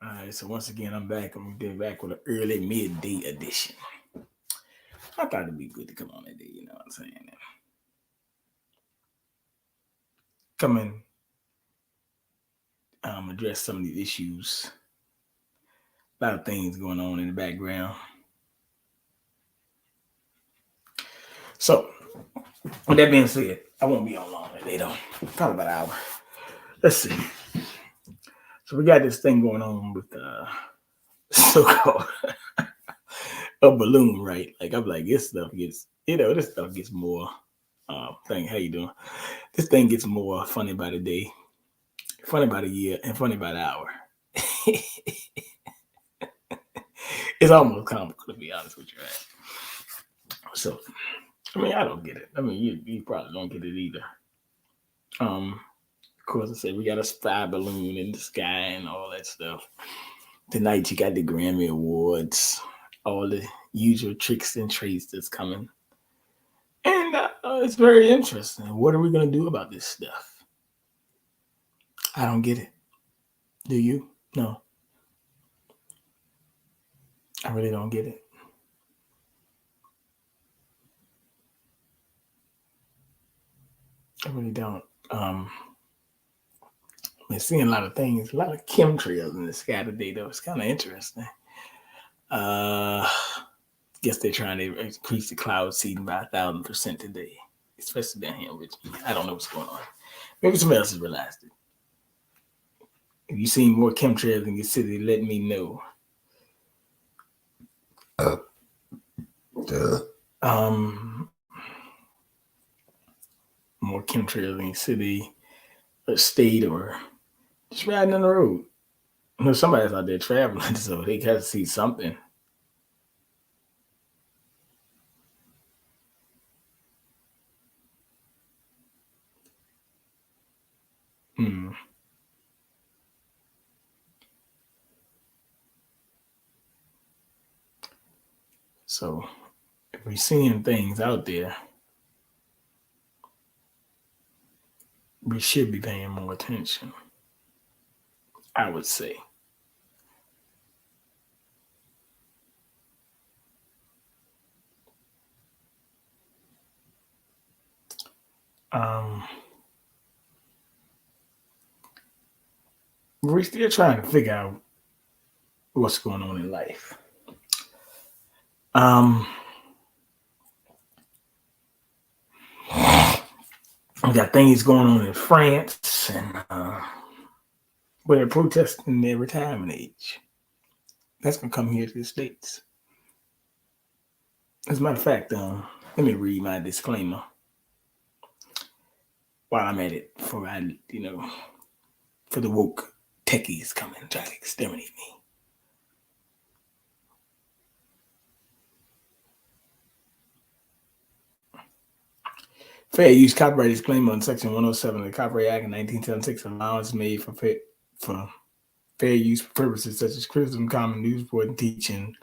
All right, so once again, I'm back. I'm gonna be back with an early midday edition. I thought it'd be good to come on today, you know what I'm saying? Come and address some of these issues. A lot of things going on in the background. So, with that being said, I won't be on long today though. Probably about an hour. Let's see. So we got this thing going on with so-called a balloon, right? Like I'm like, this stuff gets, this stuff gets more thing. How you doing? This thing gets more funny by the day, funny by the year, and funny by the hour. It's almost comical to be honest with you. Right? So, I mean, I don't get it. I mean, you probably don't get it either. Of course, I said we got a spy balloon in the sky and all that stuff. Tonight you got the Grammy Awards, all the usual tricks and traits that's coming. And it's very interesting. What are we going to do about this stuff? I don't get it. Do you? No. I really don't get it. I really don't. I've been seeing a lot of things, a lot of chemtrails in the sky today, though. It's kind of interesting. Guess they're trying to increase the cloud seeding by 1,000% today, especially down here in Richmond. I don't know what's going on. Maybe somebody else has realized it. If you see more chemtrails in your city, let me know. More chemtrails in your city, or state, or just riding on the road. You know, somebody's out there traveling, so they got to see something. So if we're seeing things out there, we should be paying more attention, I would say. We're still trying to figure out what's going on in life. We got things going on in France and where they're protesting their retirement age. That's gonna come here to the States. As a matter of fact, let me read my disclaimer while I'm at it before for the woke techies coming and try to exterminate me. Fair use copyright disclaimer on Section 107 of the Copyright Act of 1976. Allowance made for fair use purposes such as criticism, common news reporting, teaching,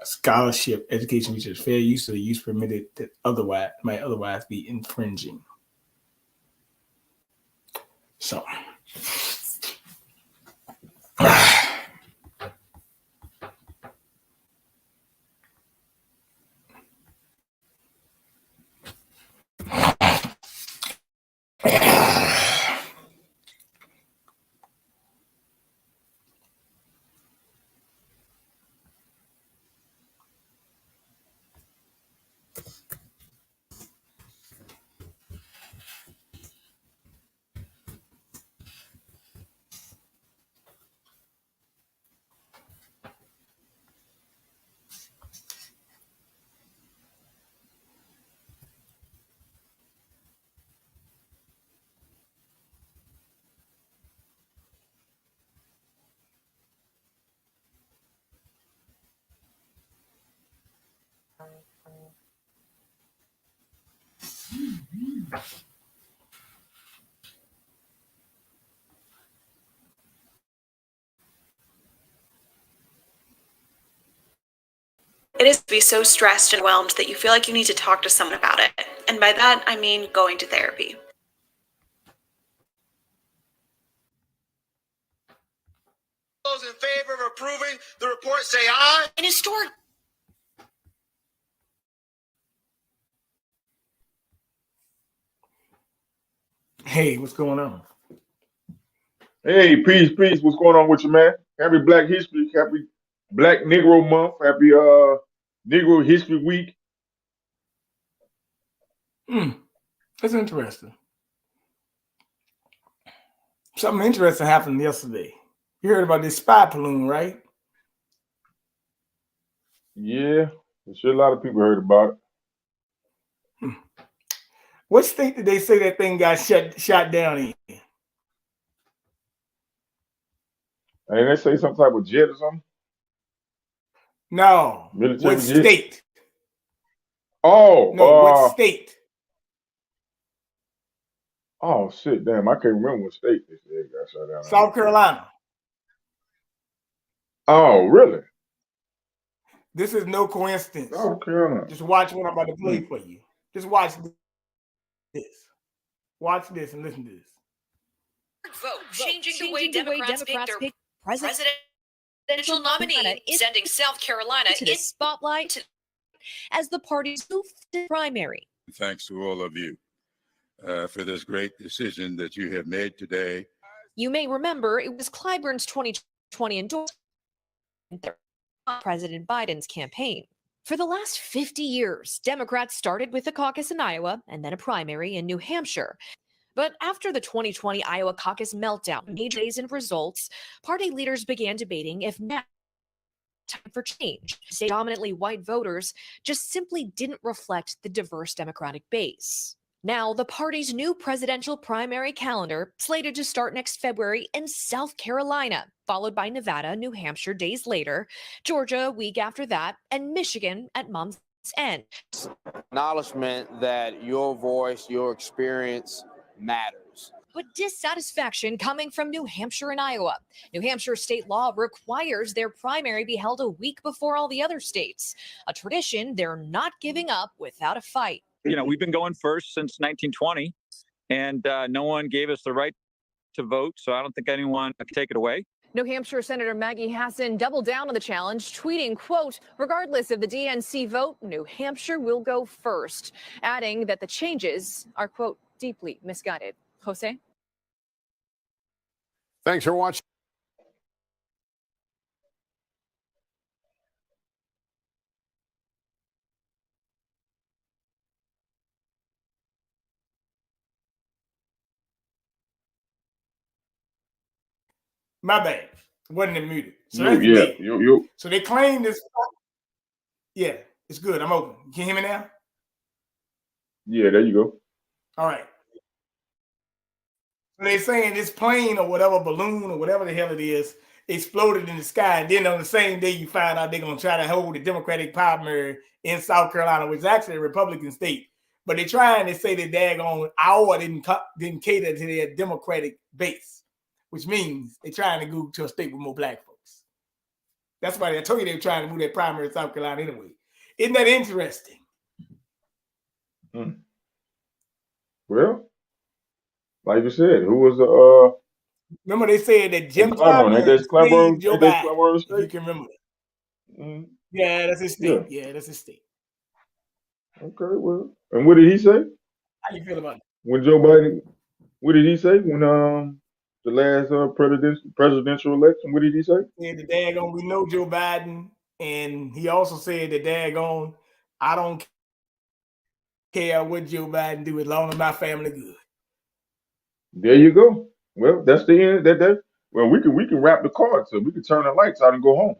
scholarship, education, research. Fair use of the use permitted that might otherwise be infringing. So. It is to be so stressed and overwhelmed that you feel like you need to talk to someone about it. And by that, I mean going to therapy. those in favor of approving the report say aye. In historic. Hey, what's going on? Hey, peace. What's going on with you, man? Happy Black History, happy Black Negro Month, happy Negro History Week. That's interesting. Something interesting happened yesterday. You heard about this spy balloon, right? Yeah, I'm sure a lot of people heard about it. What state did they say that thing got shot down in? And they say some type of jet or something? No. Military What jet? state? Oh, no, what state? Oh shit, damn! I can't remember what state they said got shot down. South Carolina. Oh, really? This is no coincidence. South Carolina. Just watch what I'm about to play for you. Just watch this. Watch this and listen to this. Vote changing the way Democrats pick their presidential nominee, sending South Carolina into the spotlight as the party's move to primary. Thanks to all of you for this great decision that you have made today. You may remember it was Clyburn's 2020 endorsement President Biden's campaign. For the last 50 years, Democrats started with a caucus in Iowa and then a primary in New Hampshire. But after the 2020 Iowa caucus meltdown, major days in results, party leaders began debating if now time for change. State dominantly white voters just simply didn't reflect the diverse Democratic base. Now, the party's new presidential primary calendar slated to start next February in South Carolina, followed by Nevada, New Hampshire days later, Georgia a week after that, and Michigan at month's end. Acknowledgement that your voice, your experience matters. But dissatisfaction coming from New Hampshire and Iowa. New Hampshire state law requires their primary be held a week before all the other states, a tradition they're not giving up without a fight. You know, we've been going first since 1920, and no one gave us the right to vote, so I don't think anyone can take it away. New Hampshire Senator Maggie Hassan doubled down on the challenge, tweeting, quote, regardless of the DNC vote, New Hampshire will go first, adding that the changes are, quote, deeply misguided. Jose? Thanks for watching. My bad. Wasn't it muted? So So they claim this. Yeah, it's good. I'm open. You can hear me now? Yeah, there you go. All right. So they're saying this plane or whatever, balloon or whatever the hell it is, exploded in the sky. And then on the same day, you find out they're going to try to hold the Democratic primary in South Carolina, which is actually a Republican state. But they're trying to say that daggone Iowa didn't cater to their Democratic base, which means they're trying to go to a state with more black folks. That's why I told you they were trying to move their primary in South Carolina anyway. Isn't that interesting? Well, like you said, who was the remember they said that Jim Clyburn, Joe Biden, if you can remember that. Yeah, that's his state. Yeah, that's his state. Okay, well, and what did he say? How you feel about it? When Joe Biden, what did he say when the last presidential election? What did he say? He said the daggone, we know Joe Biden, and he also said the daggone, I don't care what Joe Biden do as long as my family good. There you go. Well, that's the end. Well, we can wrap the cards so we can turn the lights out and go home.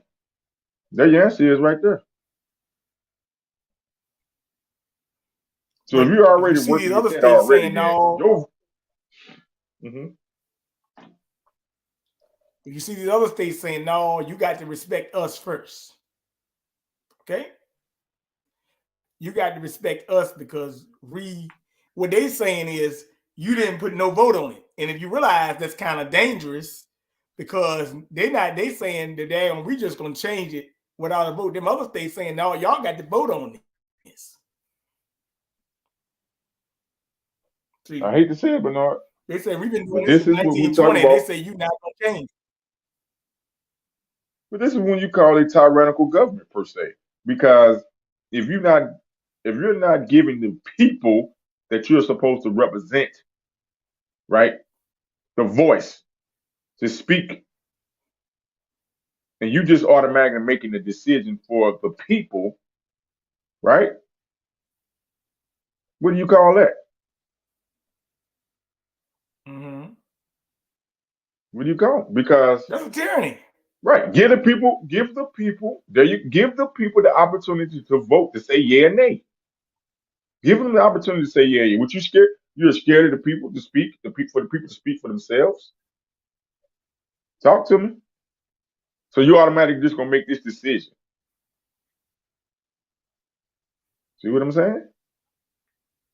There your answer is right there. So if you're already working other with that states already, saying no. If you see these other states saying no, you got to respect us first. Okay? You got to respect us because what they're saying is you didn't put no vote on it. And if you realize that's kind of dangerous because they saying that we just gonna change it without a vote. Them other states saying, no, y'all got to vote on this. See, I hate to say it, Bernard. They say we've been doing this since 1920. They say you're not gonna change. But this is when you call it tyrannical government per se, because if you're not giving the people that you're supposed to represent, right, the voice to speak, and you just automatically making the decision for the people, right? What do you call that? Mm-hmm. What do you call it? Because That's a tyranny. right, give the people the opportunity to vote, to say yeah or nay. Give them the opportunity to say yeah. Yeah. What you scared? You're scared of the people to speak, for the people to speak for themselves. Talk to me. So you automatically just gonna make this decision. See what I'm saying?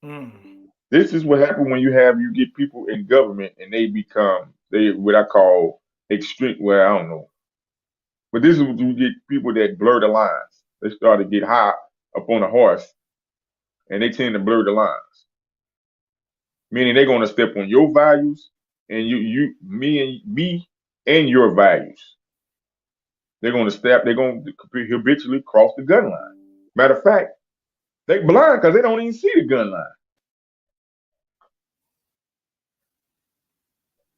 Mm. This is what happens when you get people in government and they become what I call extreme. Well, I don't know, but this is when you get people that blur the lines. They start to get high up on a horse and they tend to blur the lines. Meaning they're gonna step on your values and me and your values. They're gonna habitually cross the gun line. Matter of fact, they blind because they don't even see the gun line.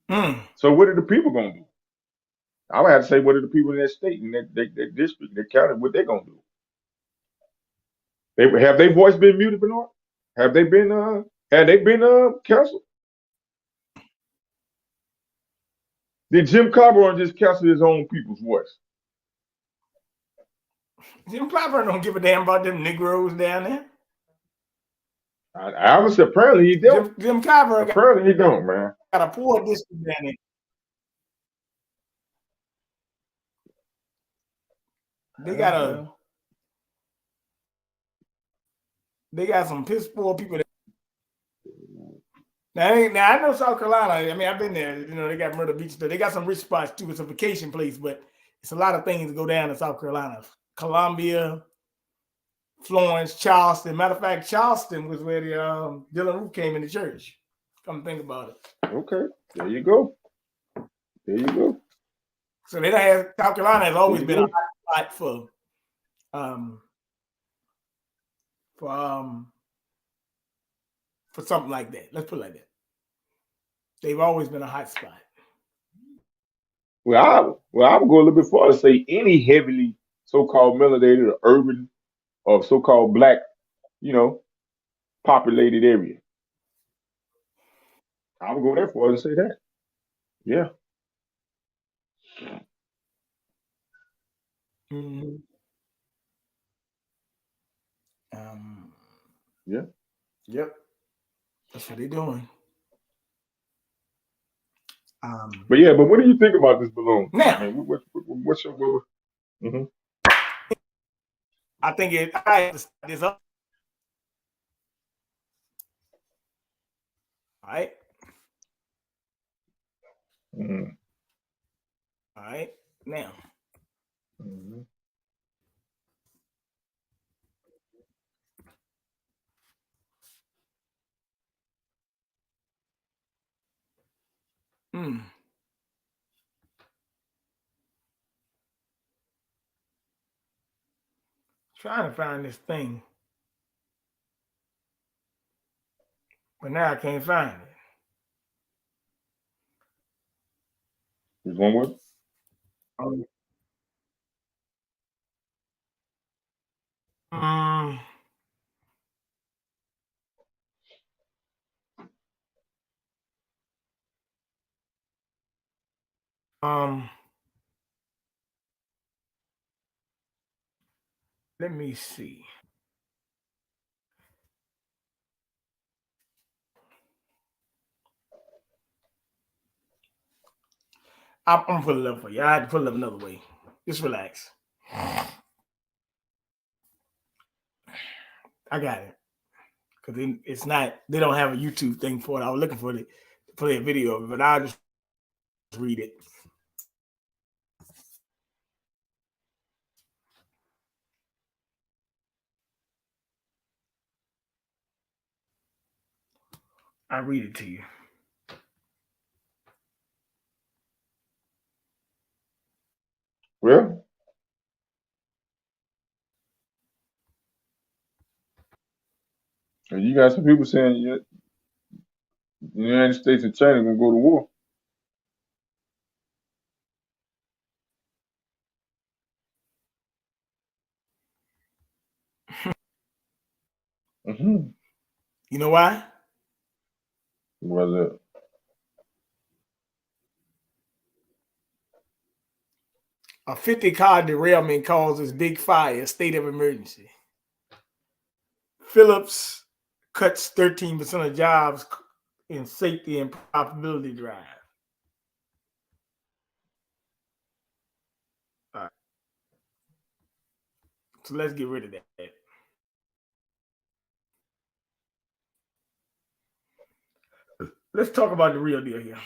Mm. So what are the people gonna do? I would have to say, what are the people in that state, in that district, that county, what they gonna do? Have their voice been muted, Bernard? Have they been canceled? Did Jim Clyburn just cancel his own people's voice? Jim Clapper don't give a damn about them Negroes down there. I would say apparently he don't. Jim Clapper Apparently he don't, man. got a poor district down there. They got some piss poor people. Now I know South Carolina. I mean, I've been there. You know, they got Myrtle Beach. They got some rich spots too. It's a vacation place, but it's a lot of things to go down in South Carolina. Columbia, Florence, Charleston. Matter of fact, Charleston was where the Dylan Roof came into church. Come think about it. Okay, there you go. There you go. So they don't have South Carolina has always been a hot spot for something like that. Let's put it like that. They've always been a hot spot. Well, I would go a little bit farther. Say any heavily so-called melanated or urban or so-called black, populated area. I would go that far and say that. Yeah. Mm-hmm. Yeah. Yep. That's what they're doing. But what do you think about this balloon? Now, I mean, what's your mm-hmm. I think I have to start this up. All right. Mm-hmm. All right. Now. Mm-hmm. Trying to find this thing. But now I can't find it. There's one word? Let me see. I'm gonna pull it up for you. I had to pull it up another way. Just relax. I got it. Because it's not, they don't have a YouTube thing for it. I was looking for it to play a video of it, but I'll just read it. I'll read it to you. Well, And you got some people saying the United States and China gonna go to war. Mm-hmm. You know why? Was it? A 50-car derailment causes big fire, state of emergency. Phillips cuts 13% of jobs in safety and profitability drive. All right. So let's get rid of that. Let's talk about the real deal here.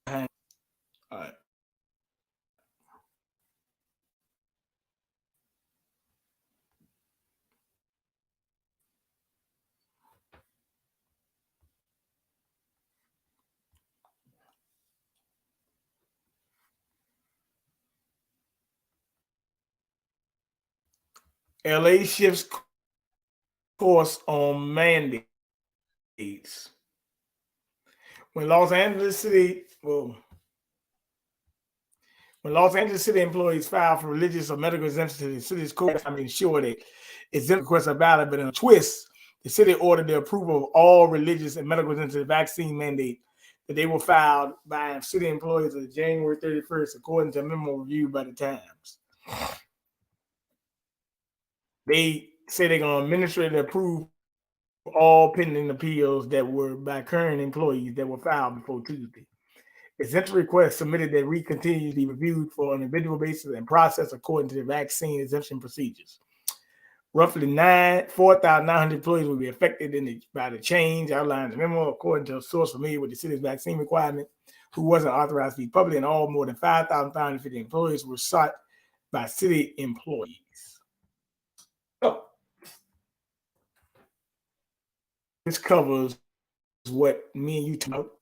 All right. LA shifts course on mandates. When Los Angeles City employees file for religious or medical exemption to the city's code, I mean, sure that exemption requests are valid, but in a twist, the city ordered the approval of all religious and medical exemptions to the vaccine mandate that they were filed by city employees on January 31st, according to a memo reviewed by the Times. They say they're going to administratively approve all pending appeals that were by current employees that were filed before Tuesday. Exemption requests submitted that we continue to be reviewed for an individual basis and processed according to the vaccine exemption procedures. Roughly 4,900 employees will be affected by the change outlined in the memo, according to a source familiar with the city's vaccine requirement, who wasn't authorized to be public, and all more than 5,550 employees were sought by city employees. Oh. This covers what me and you talked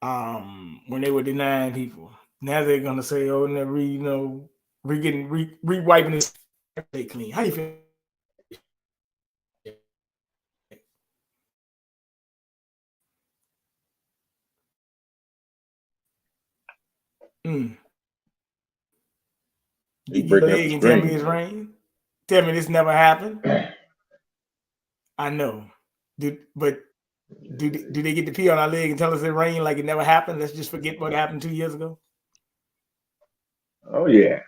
when they were denying people. Now they're gonna say, "Oh, never, we're wiping this clean." How you feel? You get your leg and tell me it's rain. Tell me this never happened. I know, do they get to pee on our leg and tell us it rained like it never happened? Let's just forget what happened 2 years ago. Oh yeah.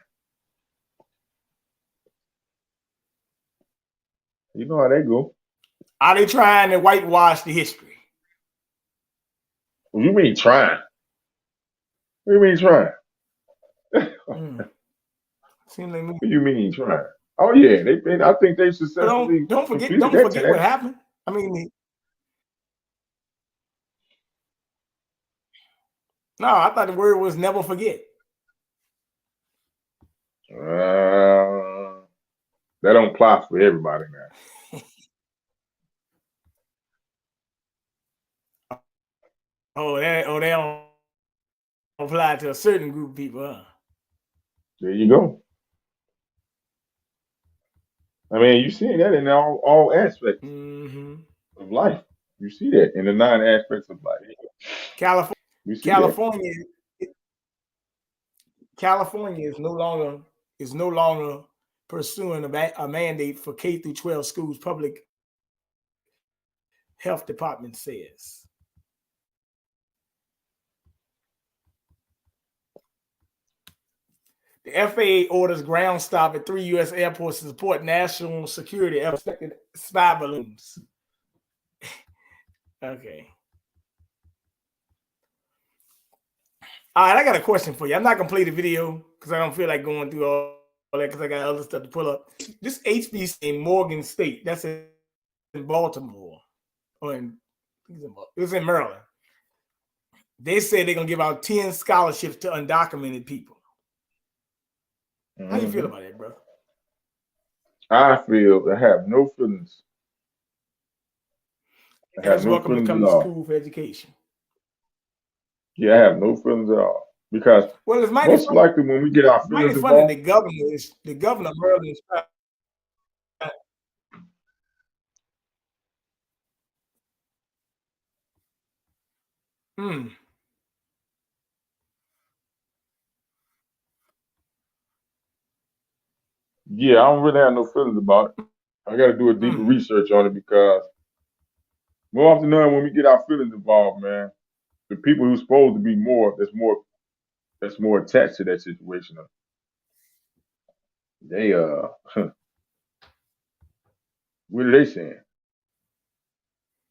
You know how they go. Are they trying to whitewash the history? What do you mean trying? What do you mean trying? What do you mean trying? Oh yeah, I think they successfully. Don't forget what happened. I mean, no, I thought the word was never forget. That don't apply for everybody now. They don't apply to a certain group of people, huh? There you go. I mean, you see that in all aspects of life. You see that in the 9 aspects of life. California is no longer pursuing a mandate for K through 12 schools. Public health department says. The FAA orders ground stop at 3 U.S. airports to support national security of expected spy balloons. Okay. All right, I got a question for you. I'm not going to play the video because I don't feel like going through all that because I got other stuff to pull up. This HBC in Morgan State, that's in Baltimore. It's in Maryland. They said they're going to give out 10 scholarships to undocumented people. How do you feel about that, bro? I have no feelings. Welcome to come to school for education. Yeah, I have no feelings at all. Because Well, it's mighty most funny. likely when we get our It's mighty feelings funny. involved, The governor of Maryland is trying. Hmm. yeah, I don't really have no feelings about it. I got to do a deeper Hmm. research on it because more often than not, when we get our feelings involved, man, the people who's supposed to be that's more attached to that situation, they what are they saying?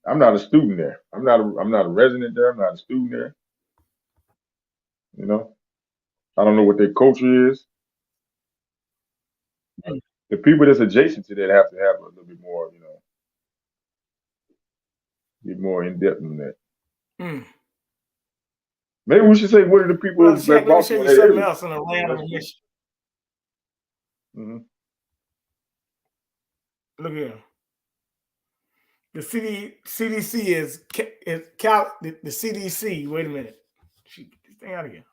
I'm not a student there. I'm not a resident there. I'm not a student there. You know, I don't know what their culture is. The people that's adjacent to that have to have a little bit more, get more in depth on that. Hmm. Maybe we should say what are the people Well, that Chak, let me show Baltimore you that something area? else on a random mission. Mm-hmm. Look here. The CDC is the CDC. Wait a minute. Shoot, get this thing out of here.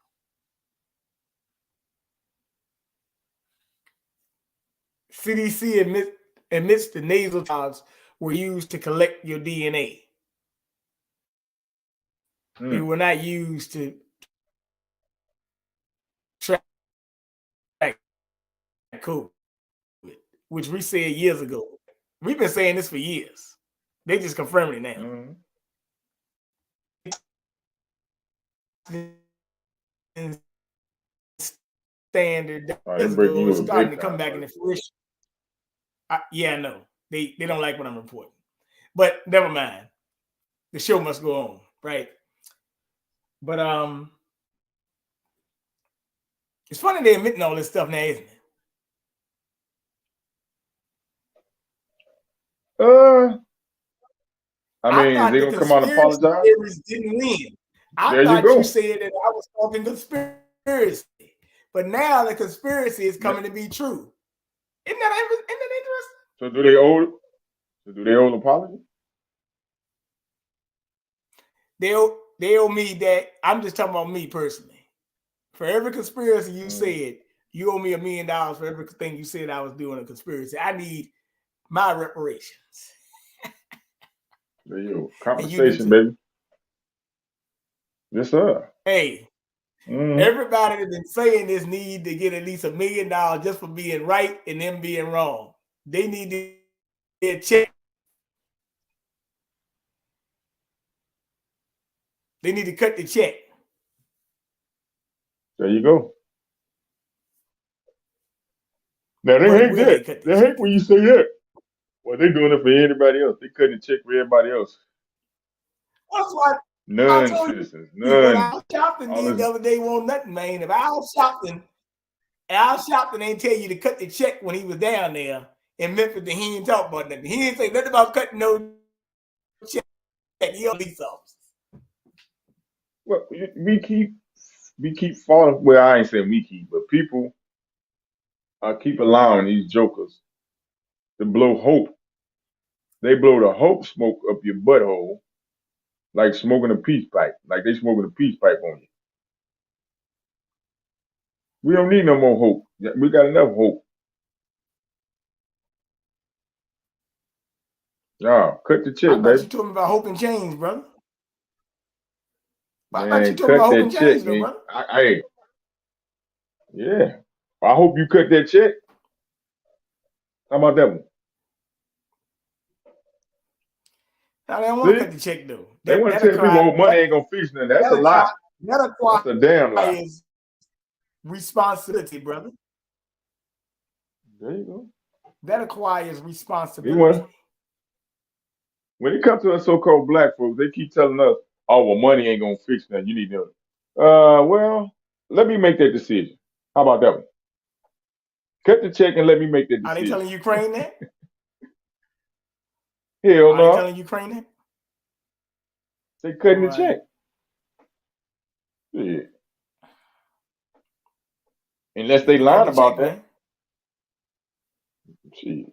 CDC admits the nasal swabs were used to collect your DNA. They were not used to track COVID, which we said years ago. We've been saying this for years. They just confirming it now. Standard Oh, they years breaking ago, you it's up starting big to come time, back bro. into fruition. Yeah, I know. They don't like what I'm reporting. But never mind. The show must go on, right? But it's funny they're admitting all this stuff now, isn't it? I I mean, is thought they the gonna come out and conspiracy apologize? theories didn't win. I There you thought you go. said that I was talking conspiracy. But now the conspiracy is coming to be true. Isn't that interesting? So do they owe? So do they owe an apology? They owe me that. I'm just talking about me personally. For every conspiracy you said, you owe me $1 million for everything you said I was doing a conspiracy. I need my reparations. There you go. And you do Compensation, too. baby. Yes, sir. Hey, everybody that's been saying this need to get at least $1 million just for being right and them being wrong. They need to get a check. They need to cut the check. There you go. Now they But hate will they that. cut the They check? hate when you say that. Well, they doing it for anybody else. They cutting the check for everybody else. That's why I told Non-citizens. you what None. Al Sharpton All did the this. other day won't nothing, man. If Al Sharpton ain't tell you to cut the check when he was down there in Memphis, and he ain't talk about nothing. He didn't say nothing about cutting no check. He on police officers. Well, we keep falling. Well, I ain't saying we keep, but people keep allowing these jokers to blow hope. They blow the hope smoke up your butthole like smoking a peace pipe. Like they smoking a peace pipe on you. We don't need no more hope. We got enough hope. Nah, cut the I check, thought baby. you told me about hope and change, brother. I thought you Man, told me cut about hope that and change, check, though, man. brother. Yeah. I hope you cut that check. How about that one? Now they don't want to See? cut the check though. They want to tell people, oh, money ain't gonna fix nothing. That's a lie. That That's a damn lie. requires responsibility, brother. There you go. That acquires They responsibility. want, when it comes to us so-called black folks, they keep telling us, oh, well, money ain't gonna fix nothing. You need to. Well, let me make that decision. How about that one? Cut the check and let me make that Are they decision. telling Ukraine that? Hell Are they no. telling Ukraine that? They cutting the Right. check. Yeah. Unless they They lying cutting the about check, that. man. Shit.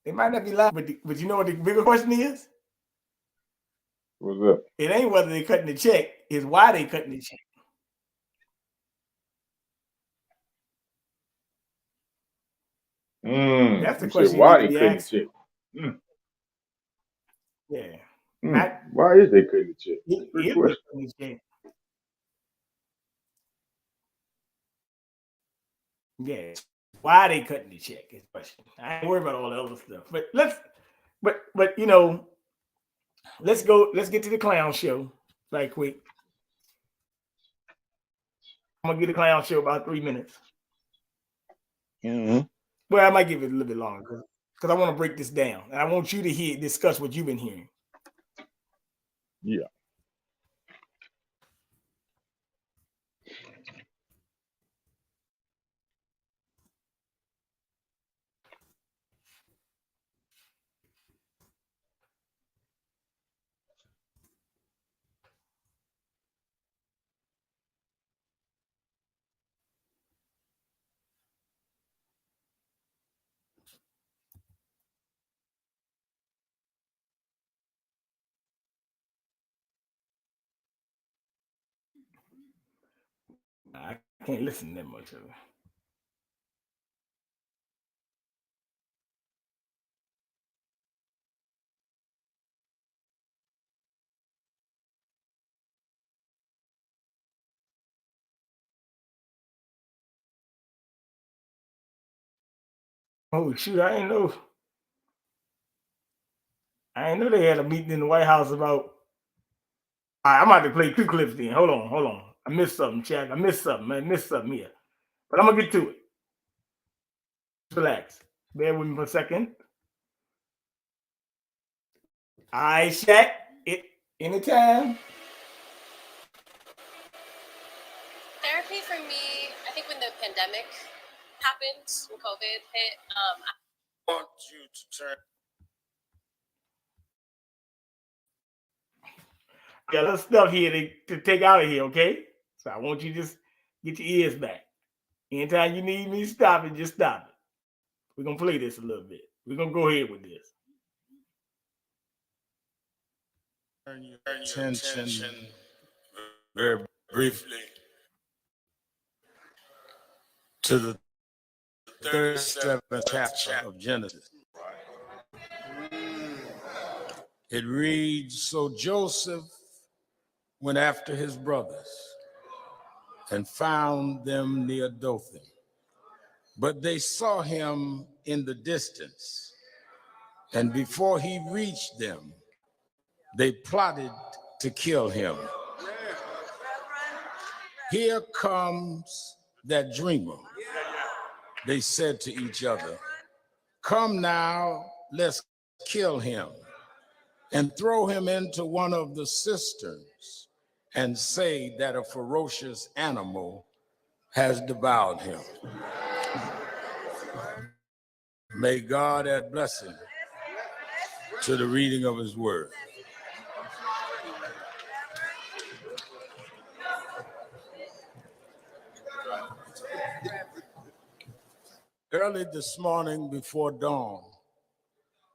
They might not be lying, but you know what the bigger question is? What's up? It ain't whether they cutting the check, it's why they cutting the check. That's the You said question you why need to they be cutting the asking. check? Yeah. Not Why is they cutting the check? if Good they question. cutting the check. Yeah. Why they cutting the check is the question. I ain't worried about all the other stuff. But let's let's get to the clown show right quick. I'm gonna get the clown show about 3 minutes. Mm-hmm. Well, I might give it a little bit longer because I want to break this down. And I want you to discuss what you've been hearing. Yeah. I can't listen that much of it. Oh shoot, I ain't know they had a meeting in the White House about. All right, I'm about to play 2 clips then. Hold on. I missed something, Chak. I missed something here. But I'm gonna get to it. Relax. Bear with me for a second. All right, Chak. Anytime. Therapy for me, I think when the pandemic happened, when COVID hit, I want you to turn. Got a little stuff here to take out of here, okay? So I want you to just get your ears back. Anytime you need me to stop it, just stop it. We're gonna play this a little bit. We're gonna go ahead with this. Turn your attention very briefly to the 37th chapter of Genesis. It reads, so Joseph went after his brothers and found them near Dothan. But they saw him in the distance, and before he reached them, they plotted to kill him. Here comes that dreamer, they said to each other. Come now, let's kill him and throw him into one of the cisterns and say that a ferocious animal has devoured him. May God add blessing to the reading of his word. Early this morning before dawn,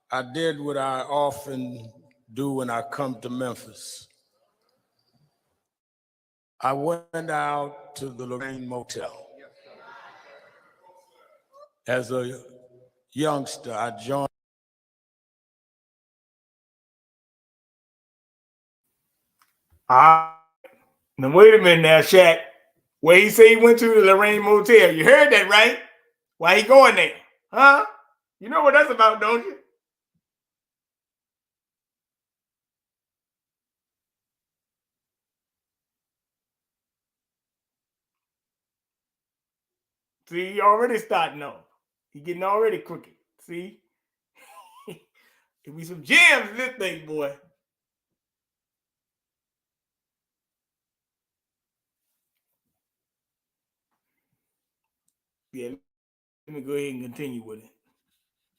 I did what I often do when I come to Memphis. I went out to the Lorraine Motel. As a youngster, I joined. Now wait a minute now, Chak. Where he say he went to the Lorraine Motel. You heard that, right? Why he going there? Huh? You know what that's about, don't you? See, he already starting off. He getting already crooked. See? It be some gems in this thing, boy. Yeah, let me go ahead and continue with it.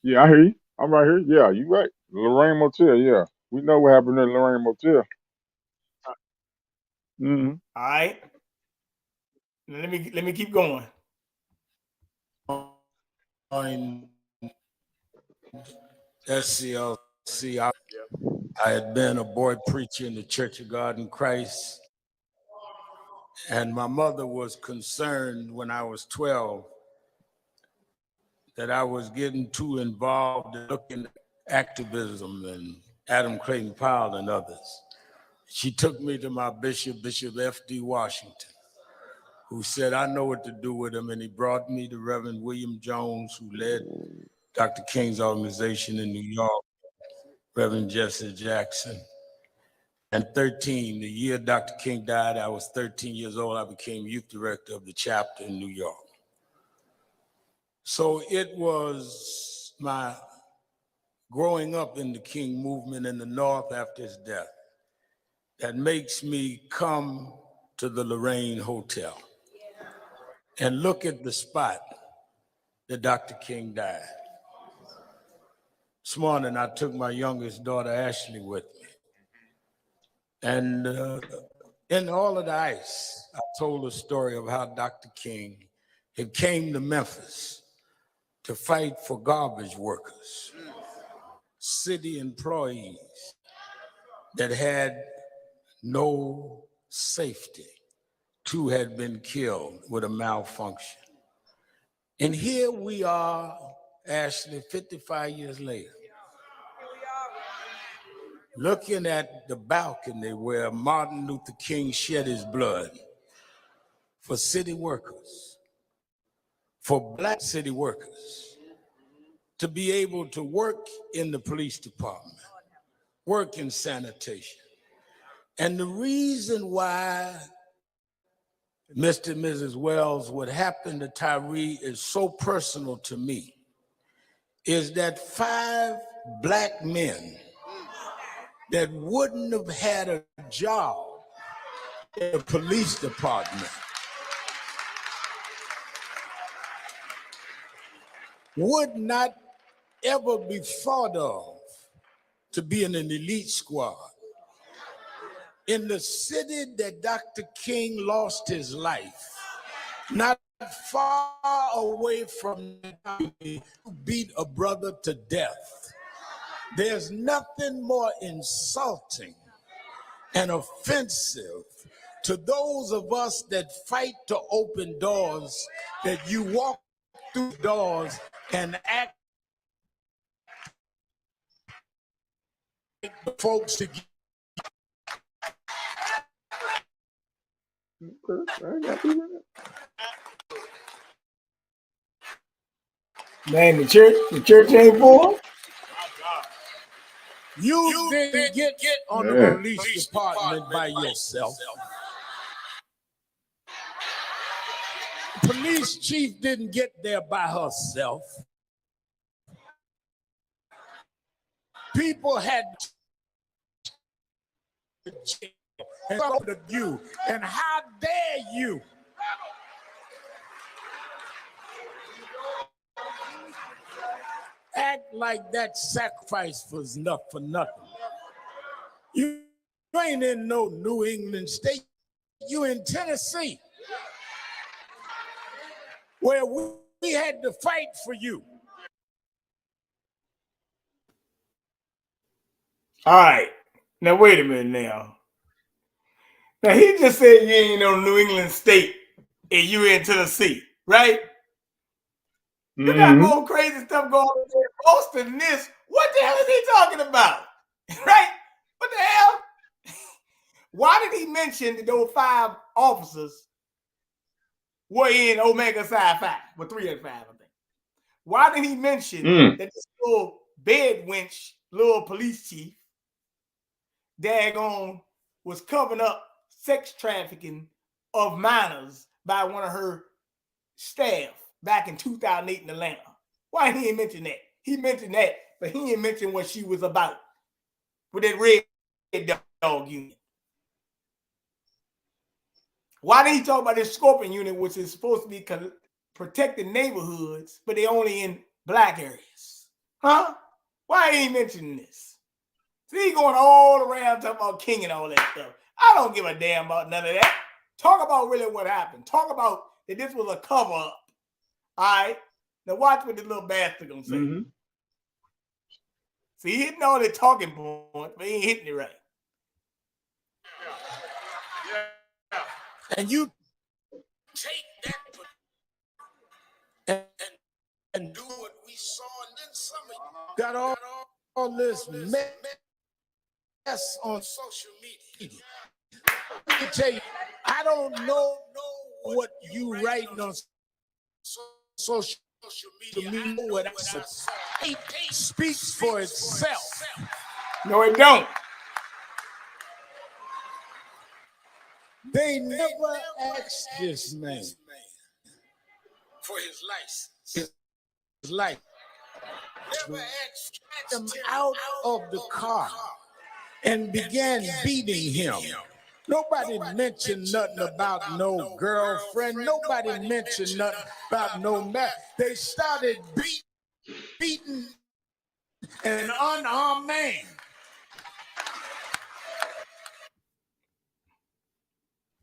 Yeah, I hear you. I'm right here. Yeah, you right. Lorraine Motel. Yeah, we know what happened at Lorraine Motel. Mm-hmm. All right. Now let me keep going. SCLC. I had been a boy preacher in the Church of God in Christ, and my mother was concerned when I was 12 that I was getting too involved in looking at activism and Adam Clayton Powell and others. She took me to my bishop, Bishop F.D. Washington, who said, I know what to do with him, and he brought me to Reverend William Jones, who led Dr. King's organization in New York, Reverend Jesse Jackson. And 13, the year Dr. King died, I was 13 years old. I became youth director of the chapter in New York. So it was my growing up in the King movement in the North after his death that makes me come to the Lorraine Hotel and look at the spot that Dr. King died. This morning, I took my youngest daughter, Ashley, with me. And in all of the ice, I told a story of how Dr. King had came to Memphis to fight for garbage workers, city employees that had no safety. 2 had been killed with a malfunction. And here we are, Ashley, 55 years later, looking at the balcony where Martin Luther King shed his blood for city workers, for Black city workers, to be able to work in the police department, work in sanitation. And the reason why, Mr. and Mrs. Wells, what happened to Tyree is so personal to me is that 5 Black men that wouldn't have had a job in the police department would not ever be thought of to be in an elite squad. In the city that Dr. King lost his life, not far away from who beat a brother to death, there's nothing more insulting and offensive to those of us that fight to open doors, that you walk through doors and act like the folks to get. Man, the church ain't full. You didn't get on the police department by yourself. Police chief didn't get there by herself. People had to you, and how dare you? Act like that sacrifice was enough for nothing. You ain't in no New England state. You in Tennessee, where we had to fight for you. All right. Now, wait a minute now. Now, he just said you ain't no New England state and you in Tennessee, right? You got more crazy stuff going on in Boston than this. What the hell is he talking about? Right? What the hell? Why did he mention that those 5 officers were in Omega Psi Phi? Well, 3 of the 5, I think. Why did he mention that this little bed wench, little police chief, daggone, was covering up sex trafficking of minors by one of her staff back in 2008 in Atlanta? Why didn't he mention that? He mentioned that, but he didn't mention what she was about with that red dog unit. Why did he talk about this Scorpion unit, which is supposed to be protecting neighborhoods, but they only in Black areas? Huh? Why ain't he mentioning this? See, he going all around talking about King and all that stuff. I don't give a damn about none of that. Talk about really what happened. Talk about that this was a cover up. All right? Now watch what this little bastard gonna say. See, he hitting all the talking points, but he ain't hitting it right. And you take that and do what we saw, and then some of you got all this mess on social media. Let me tell you, I don't know what you writing on social media. What it speaks for itself. No, it don't. They never asked this man for his license. His life. Never asked him out of the car and began beating him. Nobody mentioned nothing about no girlfriend. Nobody mentioned nothing about no man. They started beating an unarmed man.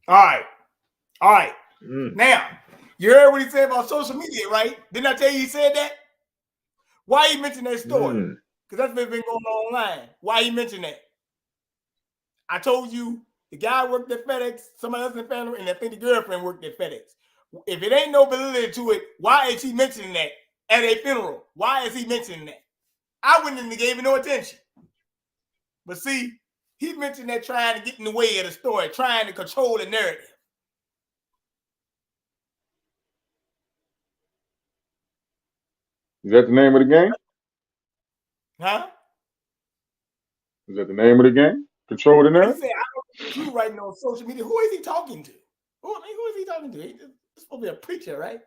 All right. Now, you heard what he said about social media, right? Didn't I tell you he said that? Why he mentioned that story? Because that's been going on online. Why he mentioned that? I told you the guy worked at FedEx, somebody else in the family, and I think the girlfriend worked at FedEx. If it ain't no validity to it, why is he mentioning that at a funeral? Why is he mentioning that? I wouldn't even gave it no attention. But see, he mentioned that trying to get in the way of the story, trying to control the narrative. Is that the name of the game? Huh? Is that the name of the game? Control the narrative? He said, I don't know you writing on social media. Who is he talking to? Who is he talking to? He's supposed to be a preacher, right?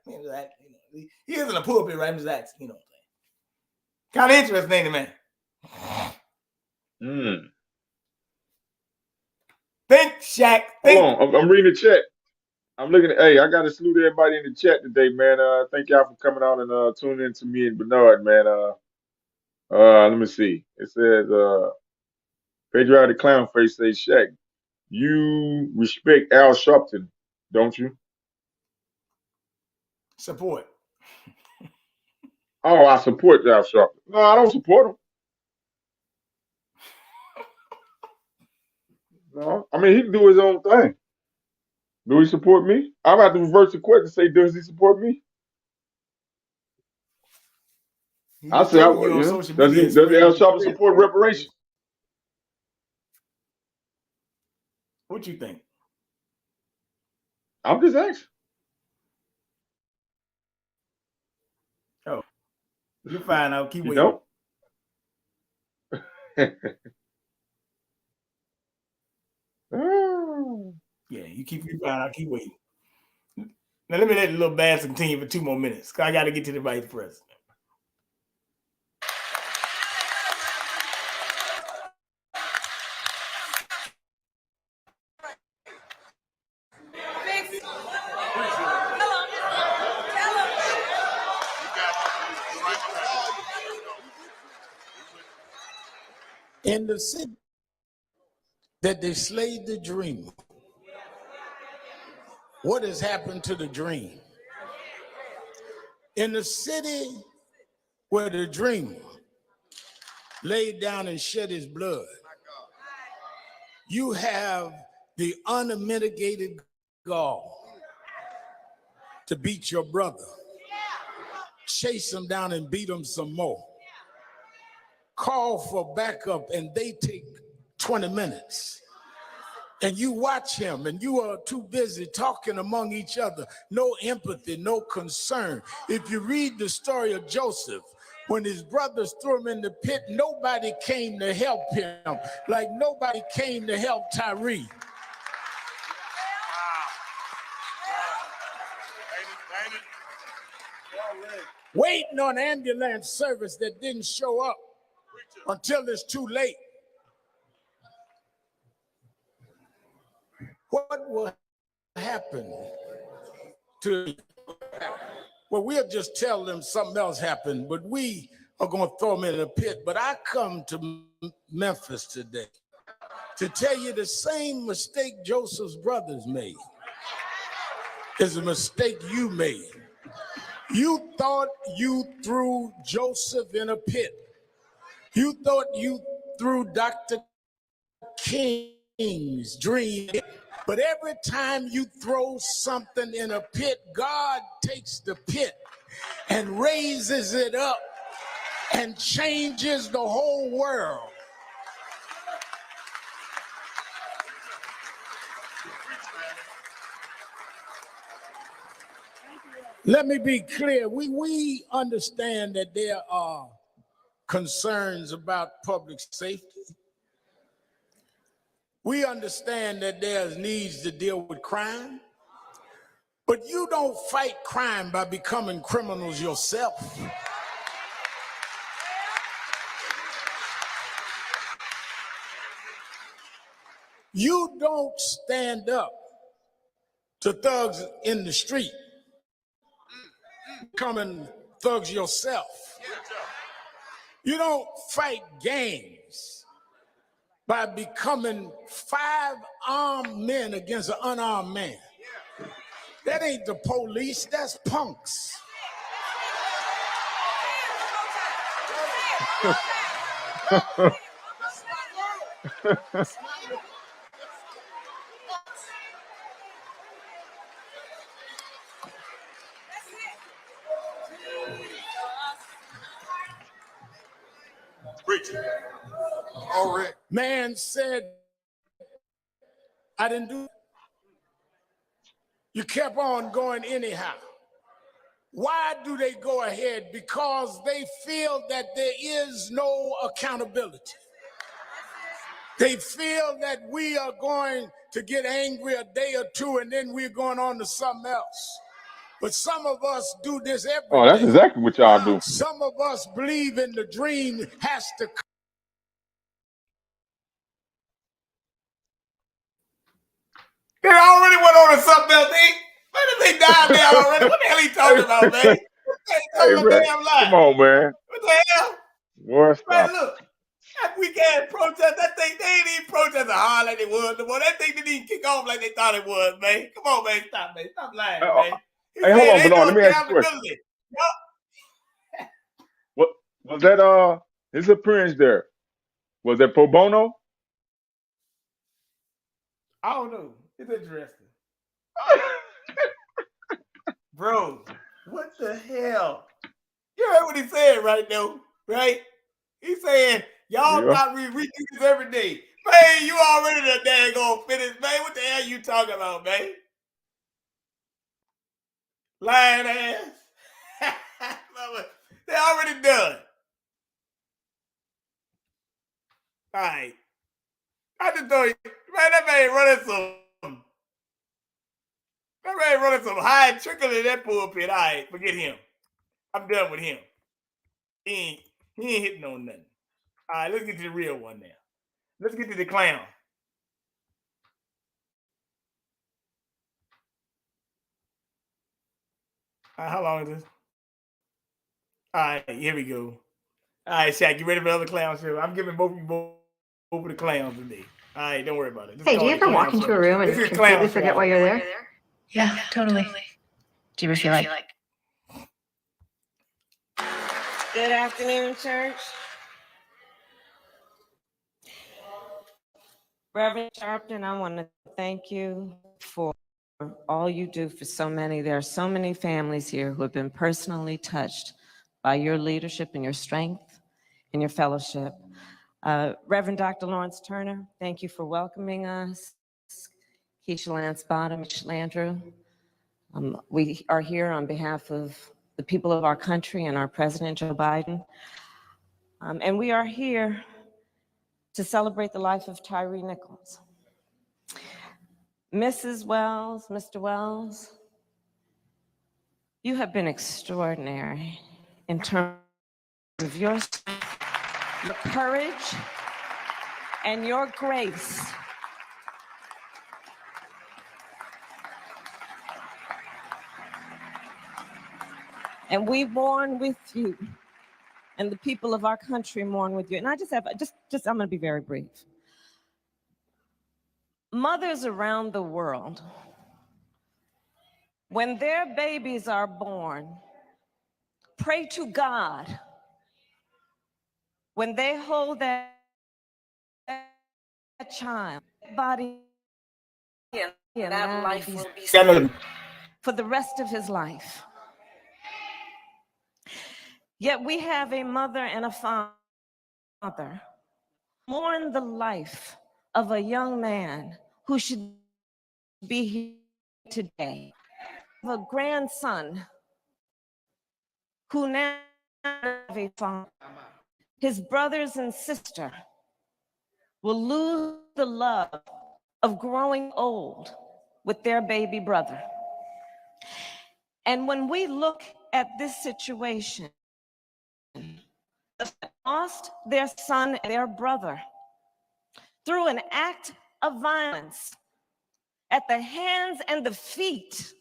He isn't a pulpit, right? I'm just asking, what I'm saying. Kind of interesting, ain't it, man? Think, Shaq. Think. Hold on. I'm reading the chat. I'm looking at, hey, I got to salute everybody in the chat today, man. Thank y'all for coming on and tuning in to me and Bernard, man. Let me see. It says, Pedro the Clown Face says, Shaq, you respect Al Sharpton, don't you? Support. Oh, I support Al Sharpton. No, I don't support him. No, I mean, he can do his own thing. Do he support me? I'm about to reverse the question and say, does he support me? I say, does Al Sharpton support reparations? What you think? I'm just asking. Oh, you'll find out. Keep you waiting. Don't? Yeah, you find out. Keep waiting. Now let me let the little bass continue for 2 more minutes. Cause I got to get to the vice president. In the city that they slayed the dream, what has happened to the dream? In the city where the dreamer laid down and shed his blood, you have the unmitigated gall to beat your brother, chase him down and beat him some more, call for backup, and they take 20 minutes. And you watch him, and you are too busy talking among each other. No empathy, no concern. If you read the story of Joseph, when his brothers threw him in the pit, nobody came to help him, like nobody came to help Tyree. Waiting on ambulance service that didn't show up until it's too late. What will happen to, well, we'll just tell them something else happened, but we are going to throw them in a pit. But I come to Memphis today to tell you the same mistake Joseph's brothers made is a mistake you made. You thought you threw Joseph in a pit. You thought you threw Dr. King's dream, but every time you throw something in a pit, God takes the pit and raises it up and changes the whole world. Let me be clear. We understand that there are concerns about public safety. We understand that there's needs to deal with crime. But you don't fight crime by becoming criminals yourself. You don't stand up to thugs in the street, becoming thugs yourself. You don't fight gangs by becoming 5 armed men against an unarmed man. That ain't the police, that's punks. All right. Man said, I didn't do it. You kept on going anyhow. Why do they go ahead? Because they feel that there is no accountability. They feel that we are going to get angry a day or two and then we're going on to something else. But some of us do this every day. Oh, that's exactly what y'all do. Some of us believe in the dream has to come. They already went on to something else. Why did they die there already? What the hell he talking about, man? Hey, man, come on, man. What the hell? Boy, stop. Man, look, that weekend protest, that thing, they ain't even protesting hard like they was. That thing didn't even kick off like they thought it was, man. Come on, man, stop, man. Stop lying, man. Hey, hold on, Bernard. Let me ask you a question. What was that? His appearance there, was that pro bono? I don't know. It's interesting. Bro, what the hell? You heard what he said right now, right? He's saying, y'all got we do this every day. Man, you already the daggone finish, man. What the hell you talking about, man? Lying ass. They already done. All right. I just thought, man, that man running some high trickle in that pulpit. All right, forget him. I'm done with him. He ain't hitting on nothing. All right, let's get to the real one now. Let's get to the clown. All right, how long is this? All right, here we go. All right, Chak, you ready for another clown show? I'm giving both of you both of the clowns today. All right, don't worry about it. Hey, do you ever walk into a room and completely forget why you're there? Yeah, totally. Do you ever feel like... Good afternoon, church. Reverend Sharpton, I want to thank you for all you do for so many. There are so many families here who have been personally touched by your leadership and your strength and your fellowship. Reverend Dr. Lawrence Turner, thank you for welcoming us. Keisha Lance Bottom, Landrew. We are here on behalf of the people of our country and our President, Joe Biden. And we are here to celebrate the life of Tyree Nichols. Mrs. Wells, Mr. Wells, you have been extraordinary in terms of your strength, your courage, and your grace. And we mourn with you, and the people of our country mourn with you. And I I'm gonna be very brief. Mothers around the world, when their babies are born, pray to God when they hold that child, body and that life will be saved for the rest of his life. Yet we have a mother and a father mourn the life of a young man who should be here today, of a grandson who now have a father. His brothers and sister will lose the love of growing old with their baby brother. And when we look at this situation, they lost their son and their brother through an act of violence at the hands and the feet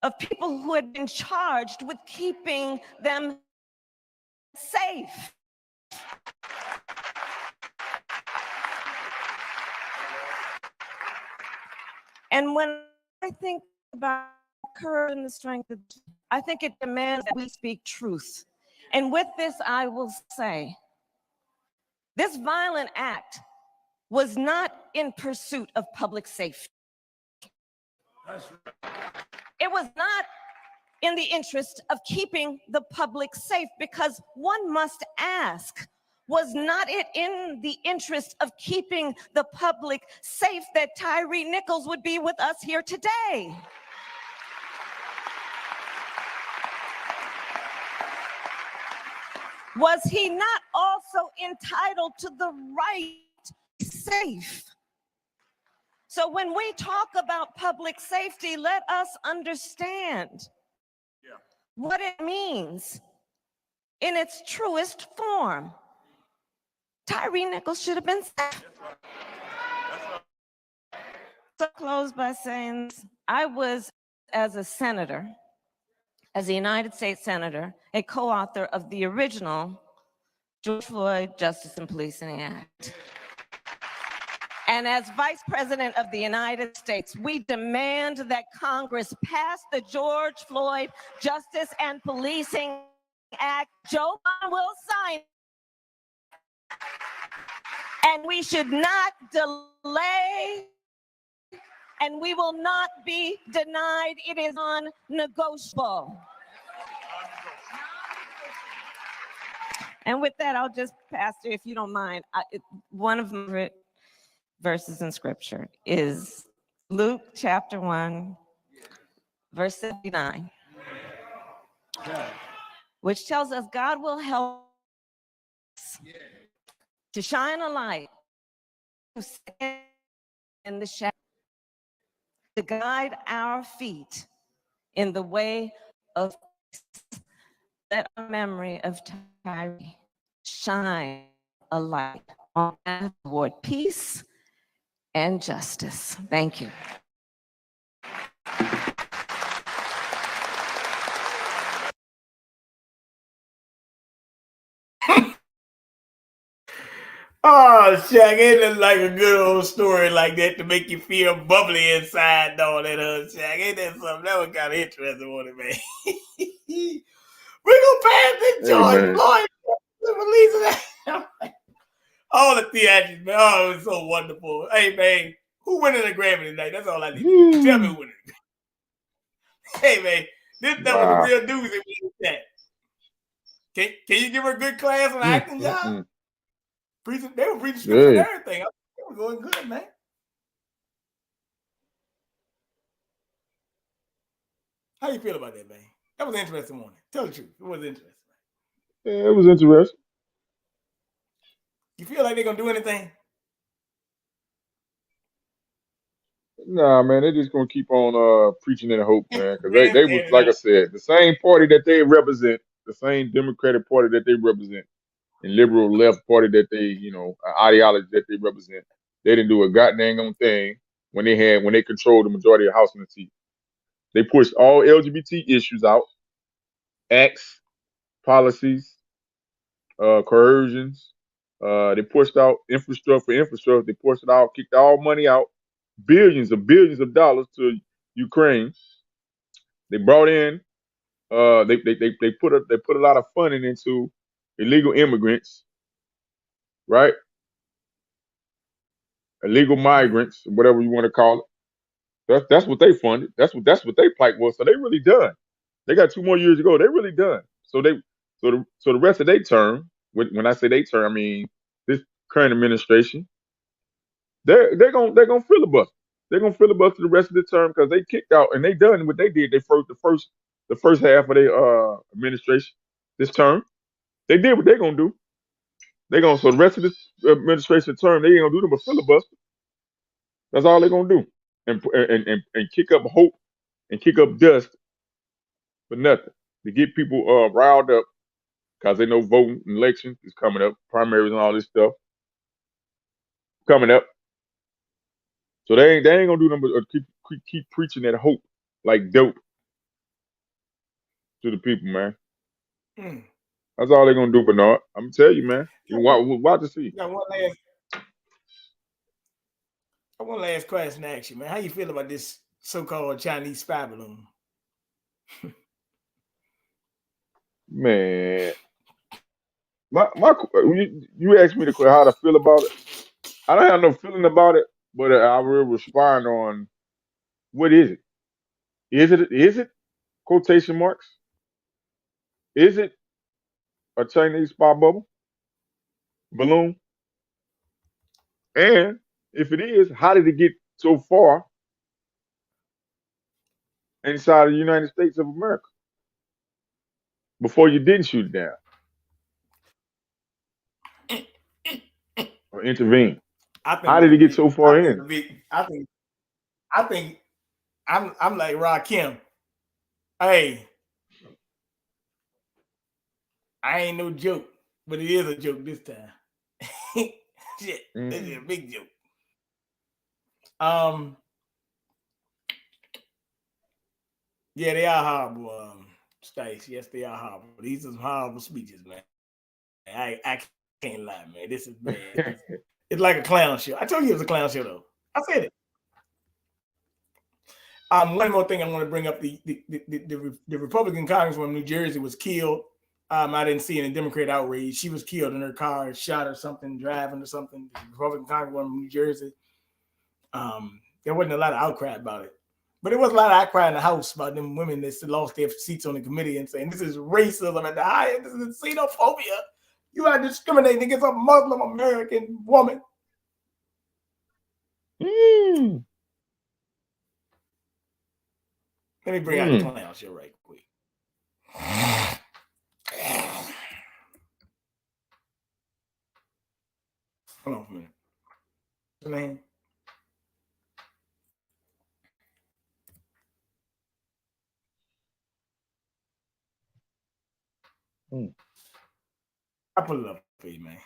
of people who had been charged with keeping them safe. And when I think about courage and the strength, I think it demands that we speak truth. And with this, I will say, this violent act was not in pursuit of public safety. It was not in the interest of keeping the public safe, because one must ask, was not it in the interest of keeping the public safe that Tyre Nichols would be with us here today? Was he not also entitled to the right to be safe? So when we talk about public safety, let us understand what it means in its truest form. Tyre Nichols should have been safe. So close by saying this. I was, as a senator, as a United States Senator, a co-author of the original George Floyd Justice and Policing Act. And as Vice President of the United States, we demand that Congress pass the George Floyd Justice and Policing Act. Joe Biden will sign it. And we should not delay, and we will not be denied. It is non-negotiable. And with that, I'll just, Pastor, if you don't mind, one of my favorite verses in Scripture is Luke chapter 1, verse 79, which tells us God will help us to shine a light in the shadow, to guide our feet in the way of peace. Let our memory of Tyre shine a light on path toward peace and justice. Thank you. Oh, Chak, ain't it like a good old story like that to make you feel bubbly inside and all that, Chak? Ain't that something? That was kind of interesting, wasn't it, man? We're going to pass this George Floyd. Releasing that. All the theatrics, man. Oh, it was so wonderful. Hey, man, who winning the Grammy tonight? That's all I need to know. Tell me who winning the Grammy. Hey, man, that was a real doozy. Can you give her a good class on acting job? They were preaching scripts and everything. They were going good, man. How you feel about that, man? That was an interesting morning. Tell the truth. It was interesting. Yeah, it was interesting. You feel like they're going to do anything? Nah, man, they're just going to keep on preaching in hope, man. Because they was, like I said, the same party that they represent, the same Democratic Party that they represent, and liberal left party that they, ideology that they represent. They didn't do a goddamn thing when they controlled the majority of the House and the seat. They pushed all LGBT issues out, acts, policies, coercions. They pushed out infrastructure. They pushed it out, kicked all money out, billions of dollars to Ukraine. They brought in, they put a lot of funding into illegal immigrants, right? Illegal migrants, whatever you want to call it. That's what they funded. That's what they plight was. So they really done. They got 2 more years to go. They really done. So the rest of their term, when I say they term, I mean this current administration, they're gonna filibuster. They're gonna filibuster the rest of the term because they kicked out and they done what they did. They the first half of their administration this term. They did what they're gonna do. So the rest of this administration term they ain't gonna do them a filibuster. That's all they're gonna do, and kick up hope and kick up dust for nothing to get people riled up because they know voting election is coming up, primaries and all this stuff coming up. So they ain't gonna do them but keep preaching that hope like dope to the people, man. Mm. That's all they're gonna do, Bernard. I'm gonna tell you, man. Watch to see. Got one last question to ask you, man. How you feel about this so-called Chinese spy balloon? Man, you asked me the question how to feel about it. I don't have no feeling about it, but I will respond on what is it? Is it quotation marks? Is it a Chinese spy balloon? And if it is, how did it get so far inside of the United States of America before you didn't shoot it down or intervene? How did it get so far in? I think I'm like Rakim. Hey, I ain't no joke, but it is a joke this time. Shit, this is a big joke. Yeah, they are horrible, Stace. Yes, they are horrible. These are some horrible speeches, man. I can't lie, man. This is bad. It's like a clown show. I told you it was a clown show, though. I said it. One more thing I want to bring up: the Republican congresswoman from New Jersey was killed. I didn't see any Democrat outrage. She was killed in her car, shot or something, driving or something. The Republican congresswoman from New Jersey. There wasn't a lot of outcry about it, but there was a lot of outcry in the House about them women that lost their seats on the committee and saying this is racism at the highest. This is xenophobia. You are discriminating against a Muslim American woman. Let me bring out the clown show right quick. Hold on for a minute. What's your name? I put it up for you, man.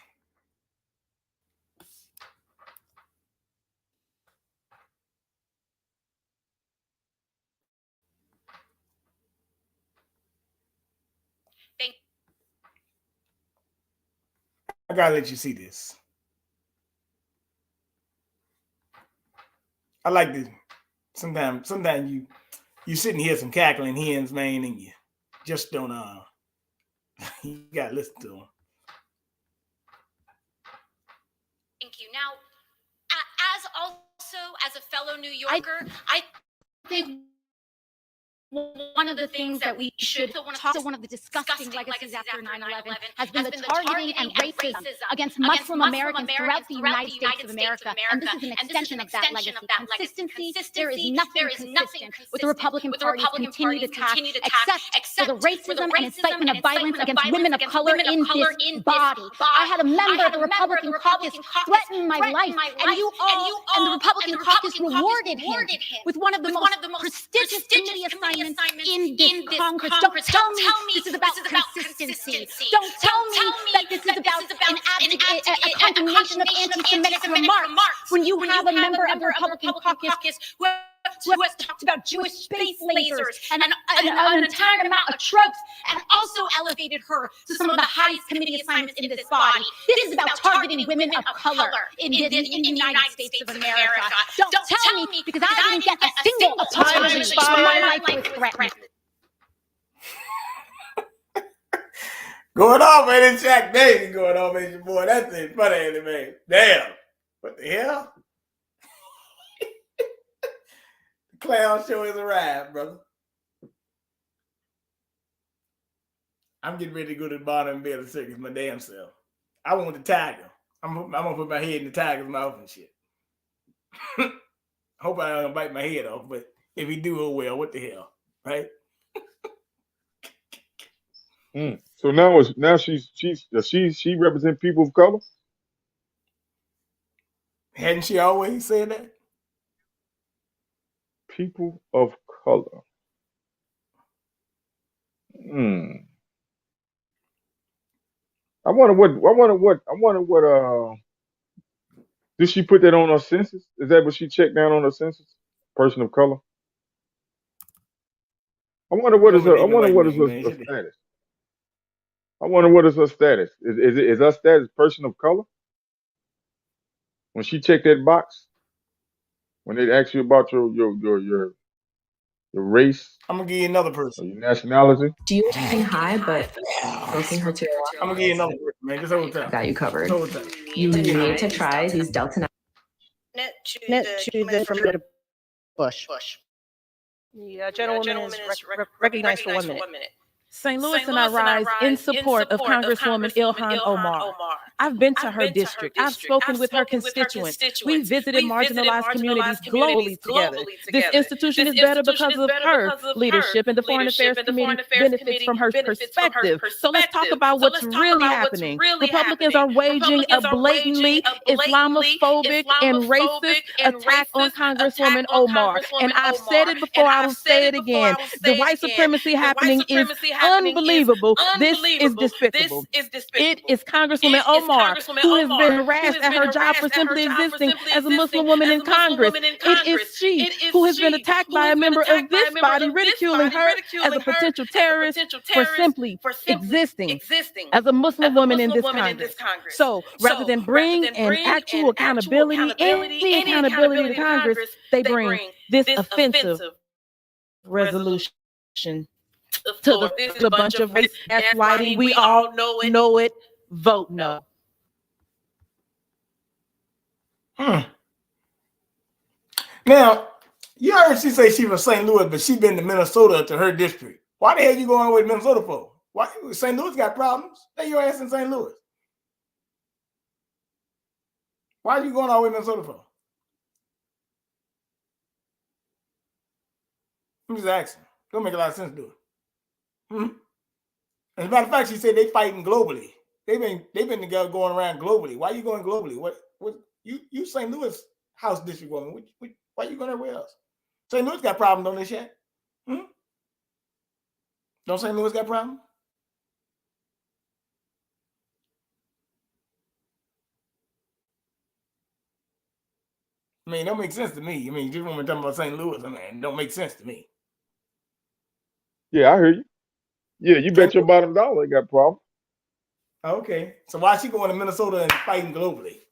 I gotta let you see this. I like this. Sometimes you sit and hear some cackling hens, man, and you just don't you gotta listen to them. Thank you. Now, as a fellow New Yorker, I think one of the things that we should talk to, one of the disgusting legacies after 9/11 has been the targeting and racism against Muslim Americans throughout the United States of America. And this is an extension of that legacy. Consistency, there is nothing consistent with the Republican Party's continued attack, except for the racism and incitement of violence against women of color in this body. I had a member of the Republican caucus threaten my life, and you all and the Republican caucus rewarded him with one of the most prestigious committee assignments in this Congress. Don't tell me this is about consistency. Don't tell me that this is about a condemnation of anti-Semitic remarks when you have a member of the Republican caucus who has talked about Jewish space lasers and an entire amount of tropes, and also elevated her to some of the highest committee assignments in this body. This is about targeting women of color in the United States of America. Don't tell me, because I didn't get a single apology for my life was threatened. Going off, man. It's Chak Daisy going off, man. Your boy. That's it. Funny, ain't it, man? Damn. What the hell? The clown show has arrived, brother. I'm getting ready to go to the bottom and be able to circus my damn self. I want the tiger. I'm gonna put my head in the tiger's mouth and shit. Hope I don't bite my head off, but if he do, oh well, what the hell, right? So now she represent people of color. Hadn't she always said that? People of color. I wonder what did she put that on her census? Is that what she checked down on her census? Person of color. I wonder what is her status. I wonder what is her status. Is her status person of color? When she checked that box, when they ask you about your race, I'm gonna give you another person. Or your nationality. Do you getting high, but smoking her too? I'm gonna give you another person, man. Just hold time. Got you covered. Hold time. You need to try these Delta 9. Net to the from the Bush. The gentlewoman is recognized for 1 minute. St. Louis and I rise in support of Congresswoman Ilhan Omar. I've been to her district. I've spoken with her constituents. We visited marginalized communities globally together. This institution is better because of her leadership, and the Foreign Affairs Committee benefits from her perspective. So let's talk about what's really happening. Republicans are waging a blatantly Islamophobic and racist attack on Congresswoman Omar. And I've said it before, I will say it again. The white supremacy happening is unbelievable. This is despicable. It is Congresswoman Omar who has been harassed at her job for simply existing as a Muslim woman in Congress. It is she who has been attacked by a member of this body, ridiculing her as a potential terrorist for simply existing as a Muslim woman in this Congress. So rather than bring an actual accountability, any accountability to Congress, they bring this offensive resolution to the bunch of race gaslighting. We all know it. Vote no. Now, you heard she say she from St. Louis, but she been to Minnesota to her district. Why the hell you going away to Minnesota for? Why St. Louis got problems? Stay your ass in St. Louis. Why are you going all the way to Minnesota for? I'm just asking. Don't make a lot of sense to it. As a matter of fact, she said they fighting globally. They've been together going around globally. Why are you going globally? What you St. Louis House District woman? Why are you going everywhere else? St. Louis got problems on this yet? Don't St. Louis got problems? I mean, it don't make sense to me. I mean, just when we're talking about St. Louis, I mean, it don't make sense to me. Yeah, I hear you. Yeah, you bet your bottom dollar they got problems. Okay. So why is she going to Minnesota and fighting globally?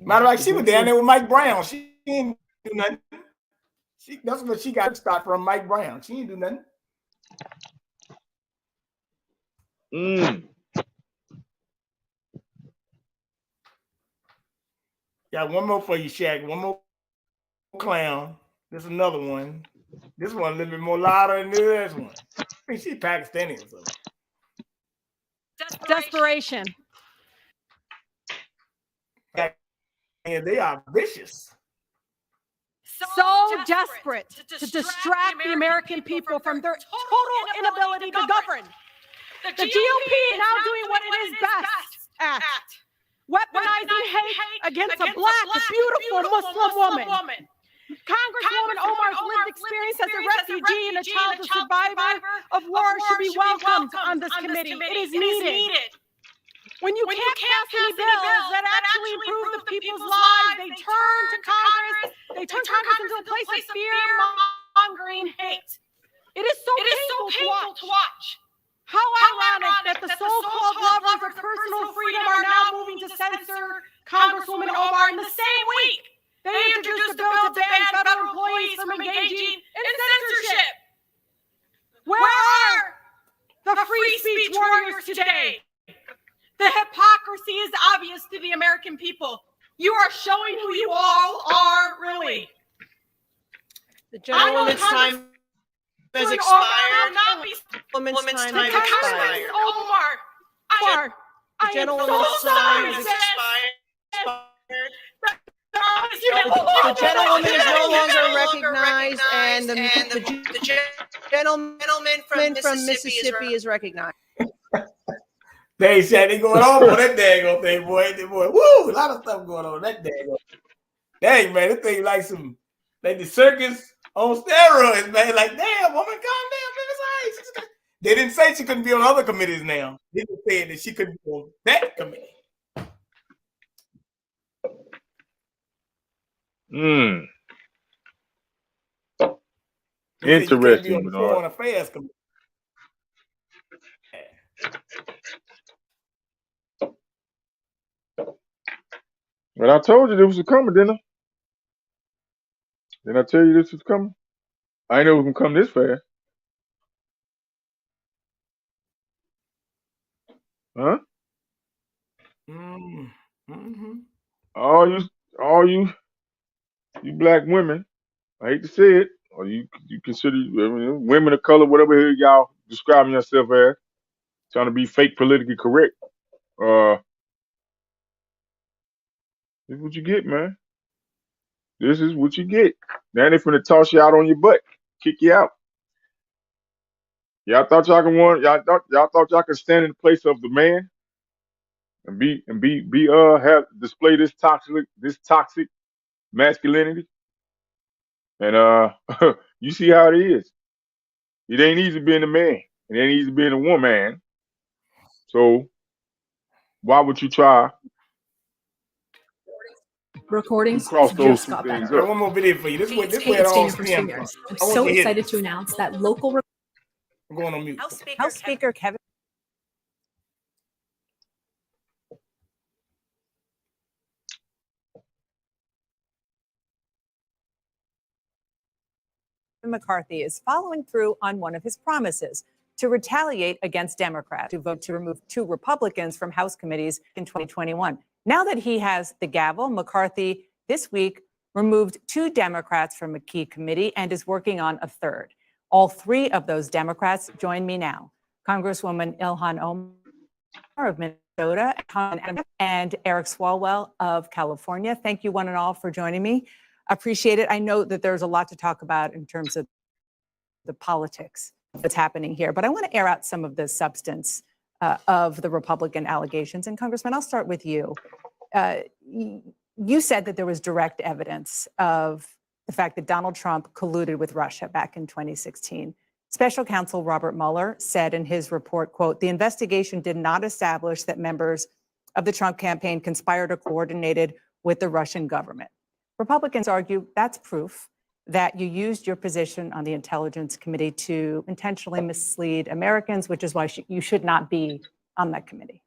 Matter of fact, she was down there with Mike Brown. She didn't do nothing. That's what she got to start from, Mike Brown. She didn't do nothing. Got one more for you, Shaq. One more clown. This is another one. This one a little bit more louder than this one. I think she's Pakistani or something. Desperation. And they are vicious. So desperate to distract the American people from their total inability to govern. The GOP is now doing what it is best at. Weaponizing hate against a black, beautiful Muslim woman. Congresswoman Omar's lived experience as a refugee and a childhood survivor of war should be welcomed on this committee. It is needed. When you can't pass any bills that actually improve the people's lives, they turn to Congress. They turn Congress into a place of fear-mongering hate. It is so painful to watch. How ironic that the so-called lovers of personal freedom are now moving to censor Congresswoman Omar in the same week they introduced a bill to ban federal employees from engaging in censorship. Where are the free speech warriors today. The hypocrisy is obvious to the American people. You are showing who you all are, really. The gentlewoman's time has expired. Woman's time has expired. The gentlewoman's time has expired. The gentlewoman is no longer recognized, and the gentleman from Mississippi is recognized. They going on that daggone thing, boy. Woo, a lot of stuff going on that daggone. Dang, man, this thing like the circus on steroids, man. Like, damn, woman, calm down, man. It's all right. They didn't say she couldn't be on other committees now. They just said that she couldn't be on that committee. Interesting, on Foreign Affairs committee. Well, I told you this was coming, didn't I? Didn't I tell you this was coming? I didn't know it was gonna come this fast. Huh? Mm-hmm. All you black women, I hate to say it, or you consider women of color, whatever y'all describing yourself as, trying to be fake politically correct. This is what you get, man. This is what you get. Now they finna toss you out on your butt, kick you out. Y'all thought y'all thought y'all could stand in the place of the man and display this toxic masculinity. And you see how it is. It ain't easy being a man. It ain't easy being a woman. So why would you try recordings cross those just two got things better. up? One more video for you. This way it It's all Dana for stems from. Streamers. I'm so excited to announce that local. I'm going on mute. House Speaker Kevin McCarthy is following through on one of his promises to retaliate against Democrats who vote to remove 2 Republicans from House committees in 2021. Now that he has the gavel, McCarthy this week removed 2 Democrats from a key committee and is working on a third. All 3 of those Democrats join me now. Congresswoman Ilhan Omar of Minnesota and Eric Swalwell of California. Thank you one and all for joining me. Appreciate it. I know that there's a lot to talk about in terms of the politics that's happening here, but I want to air out some of the substance of the Republican allegations. And Congressman, I'll start with you. You said that there was direct evidence of the fact that Donald Trump colluded with Russia back in 2016. Special counsel Robert Mueller said in his report, quote, "The investigation did not establish that members of the Trump campaign conspired or coordinated with the Russian government." Republicans argue that's proof that you used your position on the Intelligence Committee to intentionally mislead Americans, which is why you should not be on that committee.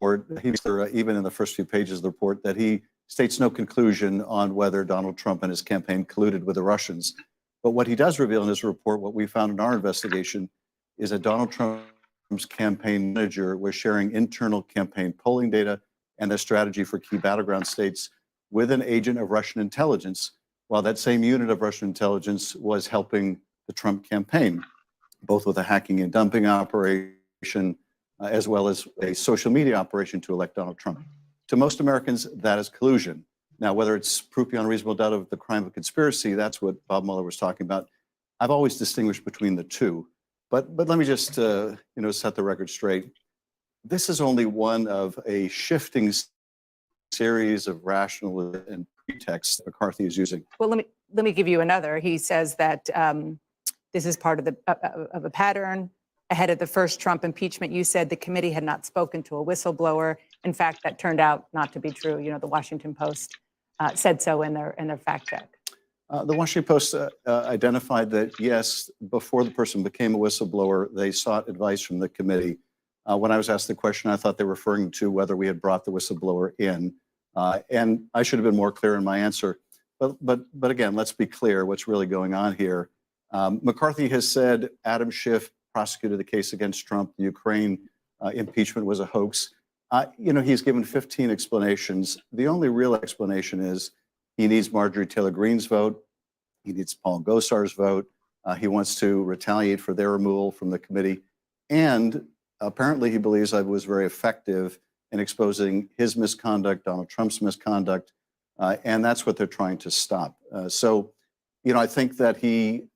Even in the first few pages of the report, that he states no conclusion on whether Donald Trump and his campaign colluded with the Russians. But what he does reveal in his report, what we found in our investigation, is that Donald Trump's campaign manager was sharing internal campaign polling data and their strategy for key battleground states with an agent of Russian intelligence, while that same unit of Russian intelligence was helping the Trump campaign, both with a hacking and dumping operation, as well as a social media operation to elect Donald Trump. To most Americans, that is collusion. Now, whether it's proof beyond reasonable doubt of the crime of conspiracy, that's what Bob Mueller was talking about. I've always distinguished between the two. But let me just set the record straight. This is only one of a shifting series of rational and pretexts McCarthy is using. Well, let me give you another. He says that this is part of a pattern. Ahead of the first Trump impeachment, you said the committee had not spoken to a whistleblower. In fact, that turned out not to be true. You know, the Washington Post said so in their fact check. The Washington Post identified that, yes, before the person became a whistleblower, they sought advice from the committee. When I was asked the question, I thought they were referring to whether we had brought the whistleblower in. And I should have been more clear in my answer. But again, let's be clear what's really going on here. McCarthy has said Adam Schiff prosecuted the case against Trump. The Ukraine impeachment was a hoax. He's given 15 explanations. The only real explanation is he needs Marjorie Taylor Greene's vote. He needs Paul Gosar's vote. He wants to retaliate for their removal from the committee. And apparently he believes I was very effective in exposing his misconduct, Donald Trump's misconduct, and that's what they're trying to stop. I think that he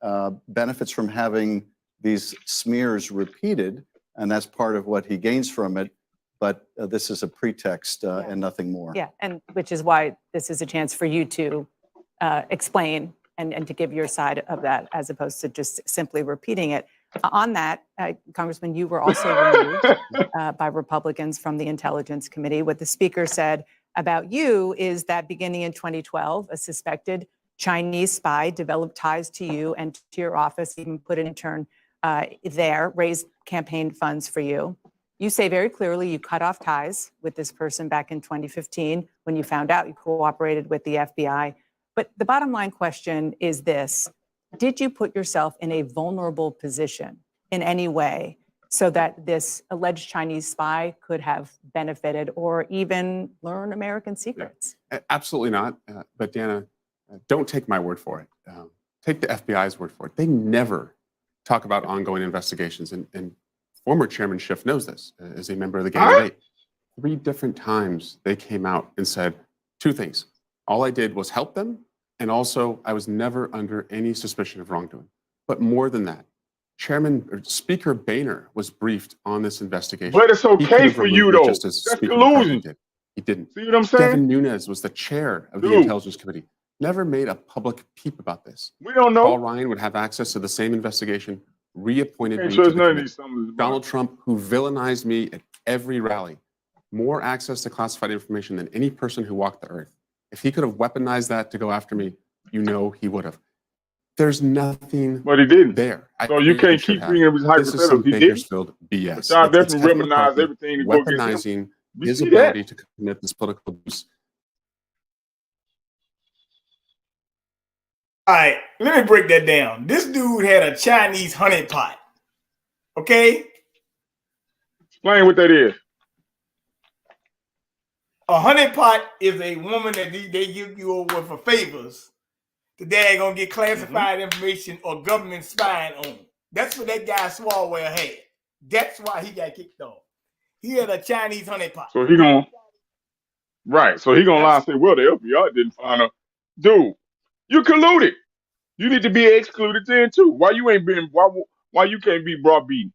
benefits from having these smears repeated, and that's part of what he gains from it. But this is a pretext and nothing more. Yeah, and which is why this is a chance for you to explain and to give your side of that, as opposed to just simply repeating it. On that, Congressman, you were also removed by Republicans from the Intelligence Committee. What the Speaker said about you is that beginning in 2012, a suspected Chinese spy developed ties to you and to your office, even put an intern there, raised campaign funds for you. You say very clearly you cut off ties with this person back in 2015 when you found out you cooperated with the FBI. But the bottom line question is this: did you put yourself in a vulnerable position in any way so that this alleged Chinese spy could have benefited or even learn American secrets? Absolutely not. But Dana, don't take my word for it. Take the FBI's word for it. They never talk about ongoing investigations. And former Chairman Schiff knows this as a member of the Gang of Eight. 3 different times they came out and said 2 things. All I did was help them, and also I was never under any suspicion of wrongdoing. But more than that, Speaker Boehner was briefed on this investigation. But it's okay for you, though. Just as That's Speaker collusion. McCarthy did. He didn't. See what I'm saying? Devin Nunes was the chair of the Dude. Intelligence Committee. Never made a public peep about this. We don't know. Paul Ryan would have access to the same investigation, reappointed Can't me to trust the none of committee. these summons. Donald Trump, who villainized me at every rally, more access to classified information than any person who walked the earth. If he could have weaponized that to go after me, he would have. There's nothing But he didn't. there. So you can't keep bringing up his This is some hypotheticals. He didn't. Bakersfield BS. But y'all It's definitely Kevin weaponize McCarthy everything to go against him. weaponizing We his see ability that. to commit this political abuse. All right, let me break that down. This dude had a Chinese honey pot. Okay? Explain what that is. A honey pot is a woman that they give you over for favors. Today gonna get classified information or government spying on. That's what that guy Swalwell had. That's why he got kicked off. He had a Chinese honey pot. So he gonna lie and say, well, the FBI didn't find her. Dude, you colluded. You need to be excluded then too. Why you ain't been? Why you can't be brought beaten?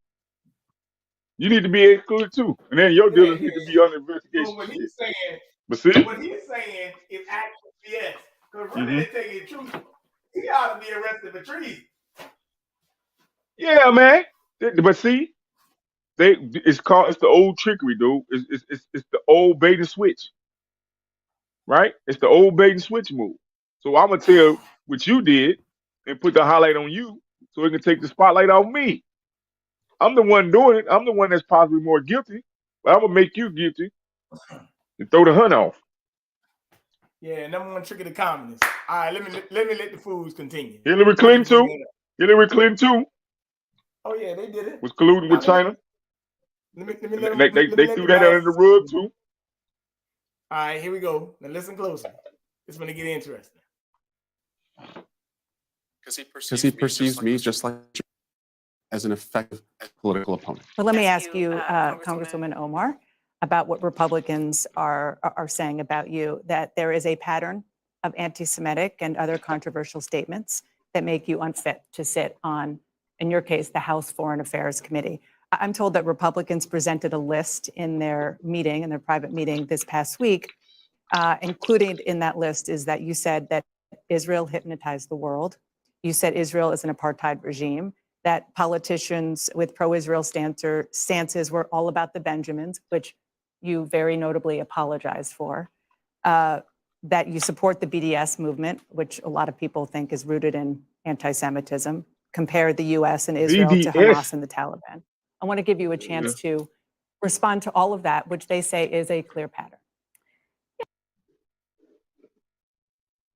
You need to be excluded too, and then your dealers need to be under investigation. So what he's saying, But see, what he's saying is actually yes. Because really they take it true. He ought to be arrested for treason. yeah, man. But see, it's the old trickery, dude. It's the old bait and switch, right? It's the old bait and switch move. So I'm gonna tell what you did and put the highlight on you, so it can take the spotlight off me. I'm the one doing it. I'm the one that's possibly more guilty, but I'm gonna make you guilty and throw the hunt off. Yeah, number one trick of the communists. All right, let me let the fools continue. Hillary Clinton too. Hillary Clinton too Oh yeah, they did it. was colluding with China. They They threw that under the rug too. All right, here we go. Now listen closely. It's going to get interesting. Because he perceives me just like as an effective political opponent. Well, let me ask you, Congresswoman Omar, about what Republicans are saying about you, that there is a pattern of anti-Semitic and other controversial statements that make you unfit to sit on, in your case, the House Foreign Affairs Committee. I'm told that Republicans presented a list in their meeting, in their private meeting this past week. Included in that list is that you said that Israel hypnotized the world. You said Israel is an apartheid regime, that politicians with pro-Israel stances were all about the Benjamins, which you very notably apologized for, that you support the BDS movement, which a lot of people think is rooted in anti-Semitism, compared the US and Israel to Hamas and the Taliban. I want to give you a chance to respond to all of that, which they say is a clear pattern.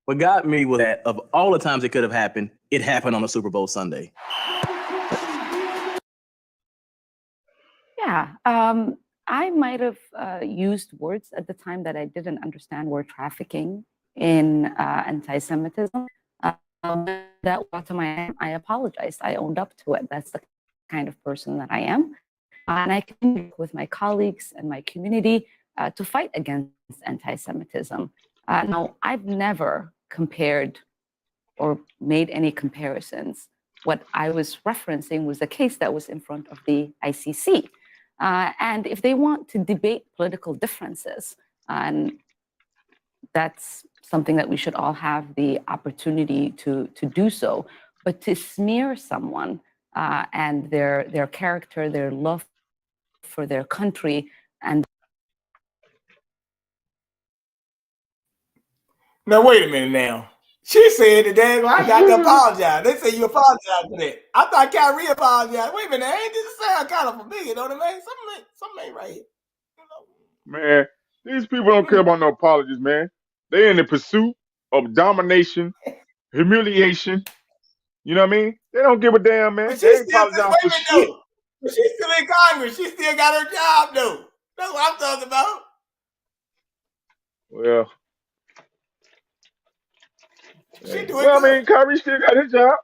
What got me was that of all the times it could have happened, it happened on a Super Bowl Sunday. Yeah, I might have used words at the time that I didn't understand were trafficking in anti-Semitism. That brought to my, I apologized. I owned up to it. That's the kind of person that I am. And I can work with my colleagues and my community to fight against anti-Semitism. Now, I've never compared or made any comparisons. What I was referencing was a case that was in front of the ICC. And if they want to debate political differences, and that's something that we should all have the opportunity to do so, but to smear someone and their character, their love for their country, and Now wait a minute now. She said that damn, I got to apologize. They say you apologize for that. I thought Kyrie apologized. Wait a minute, ain't this sound kind of familiar, don't it, man? Something ain't right here. Man, these people don't care about no apologies, man. They're in the pursuit of domination, humiliation. You know what I mean? They don't give a damn, man. But They ain't apologize for shit. though. But she's still in Congress. She still got her job though. That's what I'm talking about. Well, She doing well, I good. mean, Kyrie still got his job.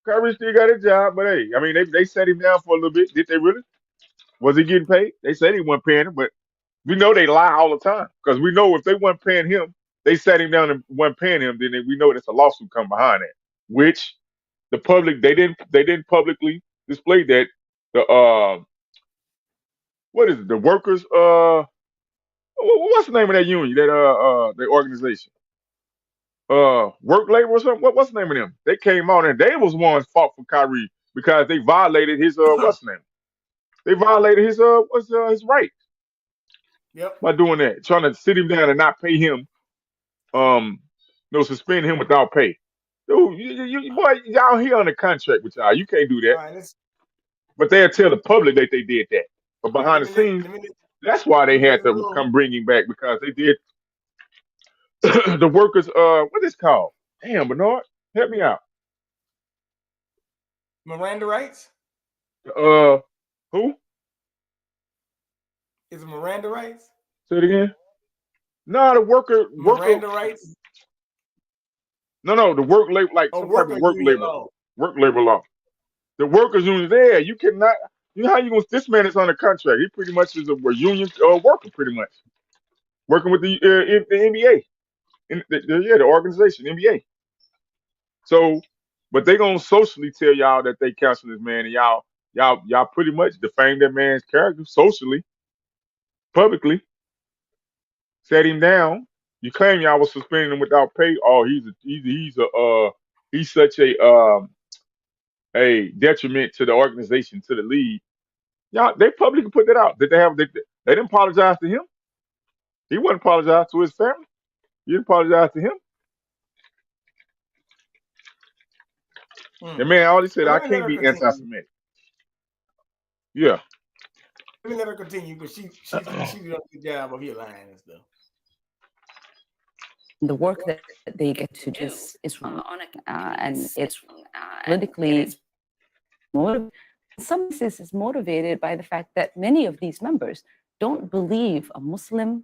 Kyrie still got his job, but hey, I mean, they set him down for a little bit. Did they really? Was he getting paid? They said he wasn't paying him, but we know they lie all the time because we know if they weren't paying him, they sat him down and weren't paying him. Then we know there's a lawsuit come behind that, which the public they didn't publicly display that. The what is it? The workers what's the name of that union? That the organization? Work labor or something. What's the name of them? They came out and they was ones fought for Kyrie because they violated his what's the name? They violated his his right Yep. by doing that, trying to sit him down and not pay him, suspend him without pay. Dude, boy, y'all here on the contract with y'all. You can't do that. All right, let's But they'll tell the public that they did that. But behind the scenes, that's why they had to come bring him back because they did the workers. What is it called? Damn, Bernard, help me out. Miranda rights? Who? Is it Miranda rights? Say it again. No, the worker. Miranda rights? No, the work labor, like some type of work labor law. The workers union there, you cannot. You know how you gonna? This man is on a contract. He pretty much is a union worker, pretty much working with the NBA, the organization NBA. So, but they gonna socially tell y'all that they cancel this man, and y'all pretty much defame that man's character socially, publicly, set him down. You claim y'all was suspending him without pay. Oh, he's such a detriment to the organization, to the league. Y'all, they publicly put that out. Did they didn't apologize to him. He wouldn't apologize to his family. He didn't apologize to him. And man, all he said, I can't be anti-Semitic. Yeah. Let me let her continue because she did a good job of your line and stuff. the work that they get to do is wrong, and it's politically motivated. In some cases, is motivated by the fact that many of these members don't believe a Muslim,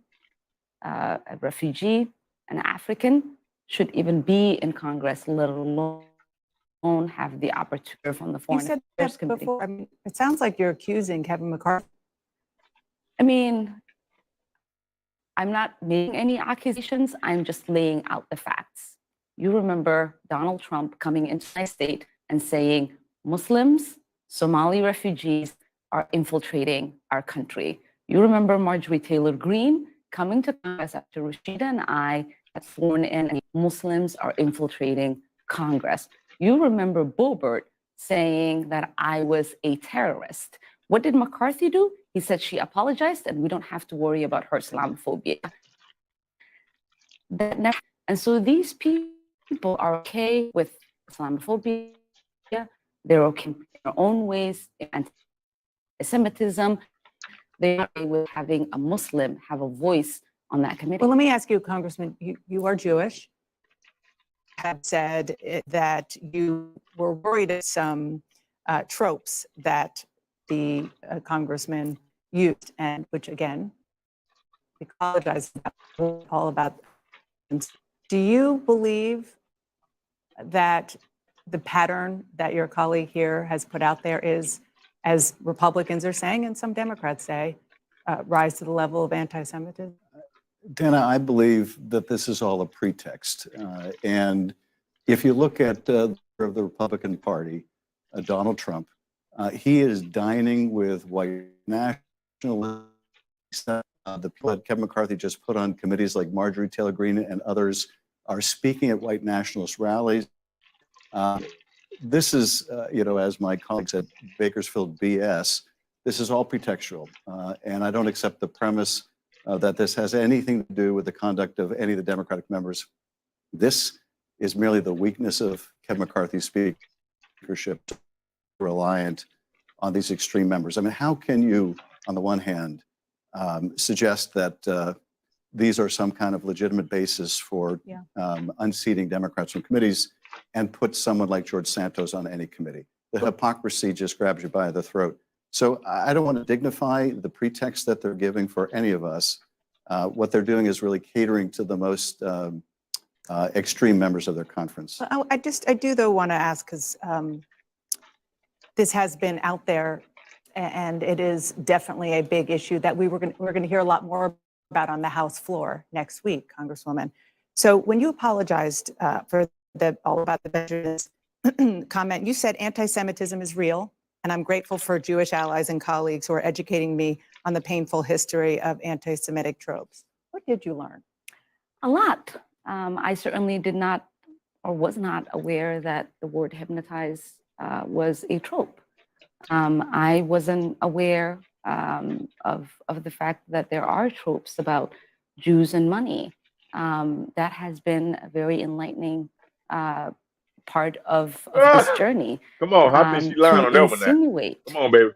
a refugee, an African should even be in Congress, let alone have the opportunity from the Foreign Affairs Committee. Before. I mean, it sounds like you're accusing Kevin McCarthy. I mean, I'm not making any accusations. I'm just laying out the facts. You remember Donald Trump coming into my state and saying Muslims, Somali refugees are infiltrating our country. You remember Marjorie Taylor Greene coming to Congress after Rashida and I had sworn in and Muslims are infiltrating Congress. You remember Boebert saying that I was a terrorist. What did McCarthy do? He said she apologized and we don't have to worry about her Islamophobia. And so these people are okay with Islamophobia. They're okay in their own ways, anti-Semitism. They're okay with having a Muslim have a voice on that committee. Well, let me ask you, Congressman, you are Jewish. have said that you were worried of some tropes that the congressman used, and which again, we apologize about, all about. Do you believe that the pattern that your colleague here has put out there is, as Republicans are saying and some Democrats say, rise to the level of anti-Semitism? Dana, I believe that this is all a pretext. And if you look at the Republican Party, Donald Trump, he is dining with white nationalists. The people that Kevin McCarthy just put on committees like Marjorie Taylor Greene and others are speaking at white nationalist rallies. This is, as my colleague said, Bakersfield BS. This is all pretextual. And I don't accept the premise that this has anything to do with the conduct of any of the Democratic members. This is merely the weakness of Kevin McCarthy's speakership, reliant on these extreme members. I mean, how can you, on the one hand, suggest that these are some kind of legitimate basis for unseating Democrats from committees and put someone like George Santos on any committee? The hypocrisy just grabs you by the throat. So I don't want to dignify the pretext that they're giving for any of us. What they're doing is really catering to the most extreme members of their conference. I do though want to ask, because this has been out there, and it is definitely a big issue that we're going to hear a lot more about on the House floor next week, Congresswoman. So when you apologized for all about the Benjamin's comment, you said anti-Semitism is real, and I'm grateful for Jewish allies and colleagues who are educating me on the painful history of anti-Semitic tropes. What did you learn? A lot. I certainly did not or was not aware that the word hypnotize was a trope. I wasn't aware of the fact that there are tropes about Jews and money. That has been a very enlightening part of this journey. Come on, I think she lying on that one now. Insinuate Come on, baby.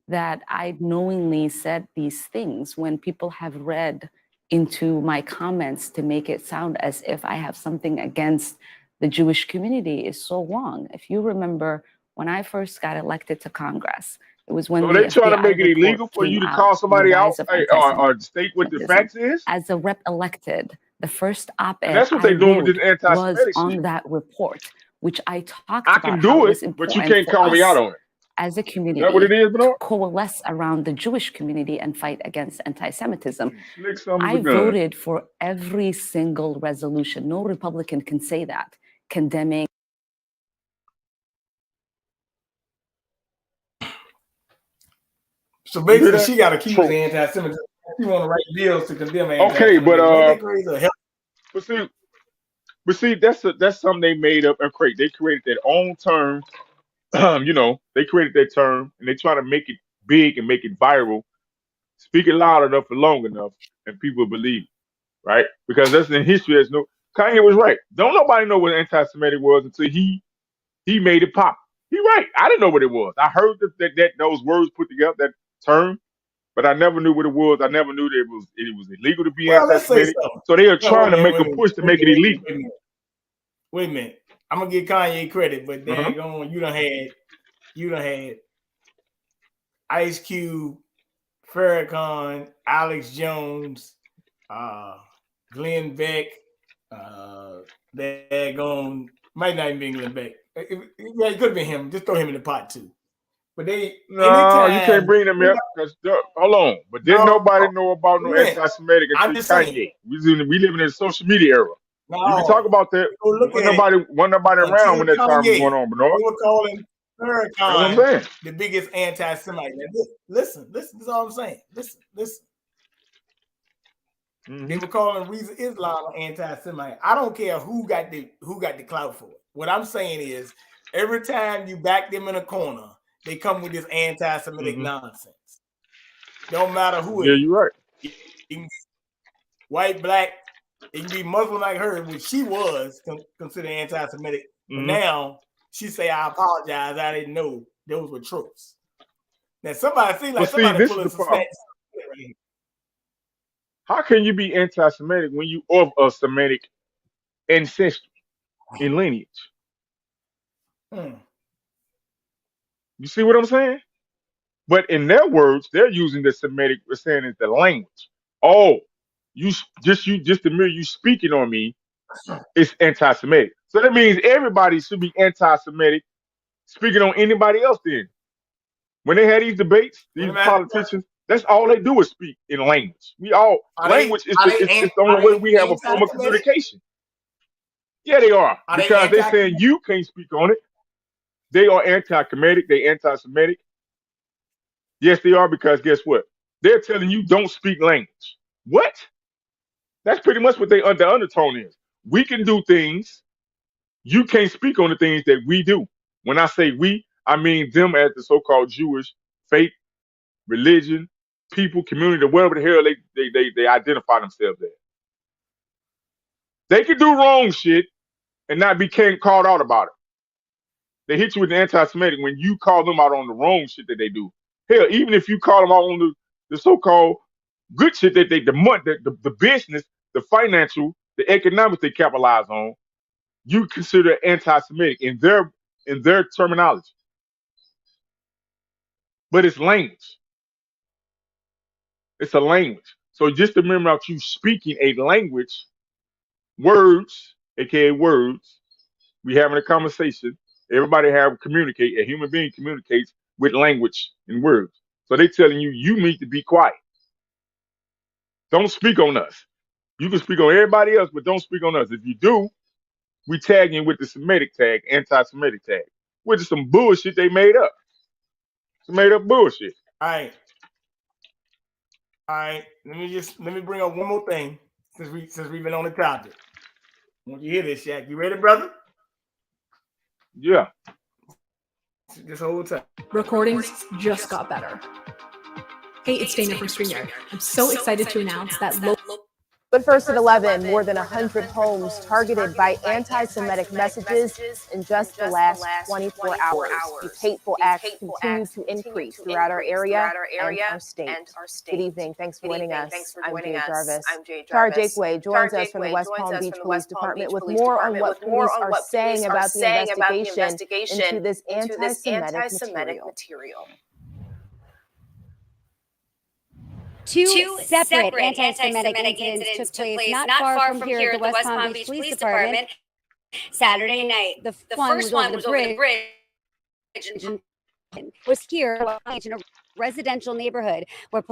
that I knowingly said these things when people have read into my comments to make it sound as if I have something against the Jewish community is so wrong. If you remember, when I first got elected to Congress, it was when So they trying to make it illegal for you to call somebody out or state what the facts is? As a rep elected, the first op-ed That's what they're doing with this was anti-Semitic on shit. that report, which I talked I about can how do was it, but you important can't for call me us out on it. as a community Is that what it is, Bernard? to coalesce around the Jewish community and fight against anti-Semitism. Slick son of I a gun. voted for every single resolution. No Republican can say that, condemning. So basically, she got accused of anti-Semitism. She want to write bills to condemn anti-Semitism. Okay, but see, that's something they made up and create. They created their own term. They created that term and they try to make it big and make it viral. Speak it loud enough for long enough, and people believe it, right? Because that's in history. There's no Kanye was right. Don't nobody know what anti-Semitic was until he made it pop. He right. I didn't know what it was. I heard that those words put together, that term, but I never knew what it was. I never knew that it was illegal to be anti-Semitic. So they are trying to make a push to make it illegal. Wait a minute. I'm gonna give Kanye credit, but dang on, you done had Ice Cube, Farrakhan, Alex Jones, Glenn Beck, might not even be Glenn Beck. Yeah, it could have been him. Just throw him in the pot too. But No, you can't bring them up. Hold on. But didn't nobody know about no anti-Semitic until Kanye. We live in a social media era. You can talk about that. Wasn't nobody around when that time was going on, Bernard. They were calling Farrakhan the biggest anti-Semite. Listen, this is all I'm saying. Listen. They were calling Reza Islam an anti-Semite. I don't care who got the clout for it. What I'm saying is, every time you back them in a corner, they come with this anti-Semitic nonsense. Don't matter who it is. Yeah, you're right. It can be white, black, it can be Muslim like her, which she was considered anti-Semitic. But now she say, I apologize, I didn't know those were tropes. Now somebody seems like somebody pulling some snacks. How can you be anti-Semitic when you of a Semitic ancestry? in lineage. Hmm. You see what I'm saying? But in their words, they're using the Semitic, we're saying it's the language. Oh, just the mere you speaking on me, it's anti-Semitic. So that means everybody should be anti-Semitic speaking on anybody else then. When they had these debates, Let these me ask you a politicians, that's all they do is speak in language. We all Are they language is are the they it's the are only way they we have a form of anti-Semitic? communication. Yeah, they are. Are they Because they're anti? saying you can't speak on it. They are anti-Semitic, they anti-Semitic. Yes, they are, because guess what? They're telling you don't speak language. What? That's pretty much what the undertone is. We can do things. You can't speak on the things that we do. When I say we, I mean them as the so-called Jewish faith, religion, people, community, whatever the hell they identify themselves as. They can do wrong shit and not be called out about it. They hit you with the anti-Semitic when you call them out on the wrong shit that they do. Hell, even if you call them out on the so-called good shit that they the business, the financial, the economics they capitalize on, you consider anti-Semitic in their terminology. But it's language. It's a language. So just remember about you speaking a language, words, aka words. We having a conversation. Everybody communicate. A human being communicates with language and words. So they telling you need to be quiet. Don't speak on us. You can speak on everybody else, but don't speak on us. If you do, we tag you with the Semitic tag, anti-Semitic tag, which is some bullshit they made up. Some made up bullshit. All right. All right. Let me bring up one more thing since we've been on the topic. Want you hear this, Shaq? You ready, brother? Yeah. This whole time. Recordings just got better. Hey, it's Dana from StreamYard. I'm so excited to announce that But first at 11, more than 100 homes targeted by anti-Semitic messages in just the last 24 hours. These hateful acts continue to increase throughout our area and our state. Good evening. Thanks for joining us. I'm Jay Jarvis. Tara Jakeway joins us from the West Palm Beach Police Department with more on what police are saying about the investigation into this anti-Semitic material. Two separate anti-Semitic incidents took place not far from here at the West Palm Beach Police Department Saturday night. The first one was over the bridge and was here in a residential neighborhood where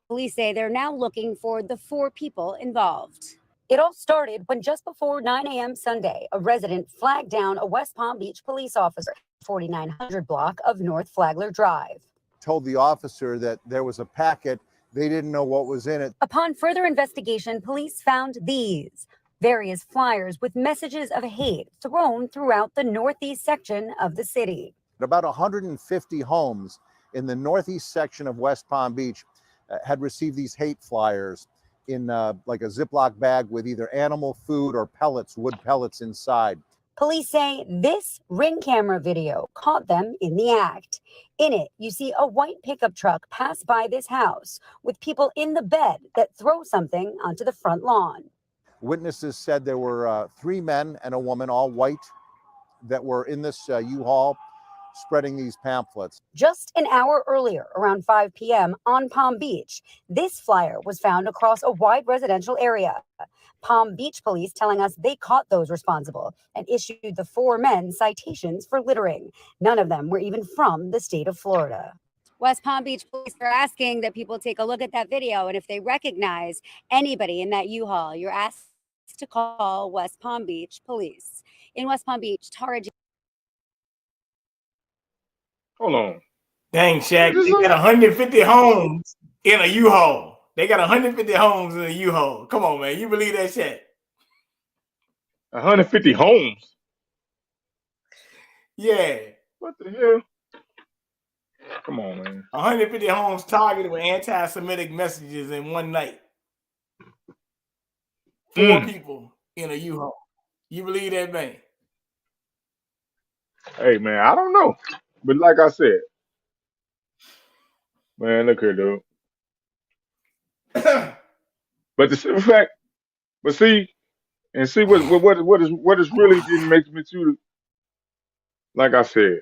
police say they're now looking for the 4 people involved. It all started when just before 9 a.m. Sunday, a resident flagged down a West Palm Beach police officer, 4900 block of North Flagler Drive. Told the officer that there was a packet. They didn't know what was in it. Upon further investigation, police found these various flyers with messages of hate thrown throughout the northeast section of the city. About 150 homes in the northeast section of West Palm Beach had received these hate flyers in like a Ziploc bag with either animal food or pellets, wood pellets inside. Police say this Ring camera video caught them in the act. In it, you see a white pickup truck pass by this house with people in the bed that throw something onto the front lawn. Witnesses said there were 3 men and a woman, all white, that were in this U-Haul spreading these pamphlets. Just an hour earlier, around 5 p.m. on Palm Beach, this flyer was found across a wide residential area. Palm Beach police telling us they caught those responsible and issued the 4 men citations for littering. None of them were even from the state of Florida. West Palm Beach police are asking that people take a look at that video, and if they recognize anybody in that U-Haul, you're asked to call West Palm Beach police. In West Palm Beach, Tara. Hold on. Dang, Shaq, they got 150 homes in a U-Haul. They got 150 homes in a U-Haul. Come on, man. You believe that shit? 150 homes? Yeah. What the hell? Come on, man. 150 homes targeted with anti-Semitic messages in one night. 4 people in a U-Haul. You believe that, man? Hey, man, I don't know. But like I said, man, look here, dude. But the simple fact, but see, and see what is really didn't make me too. Like I said,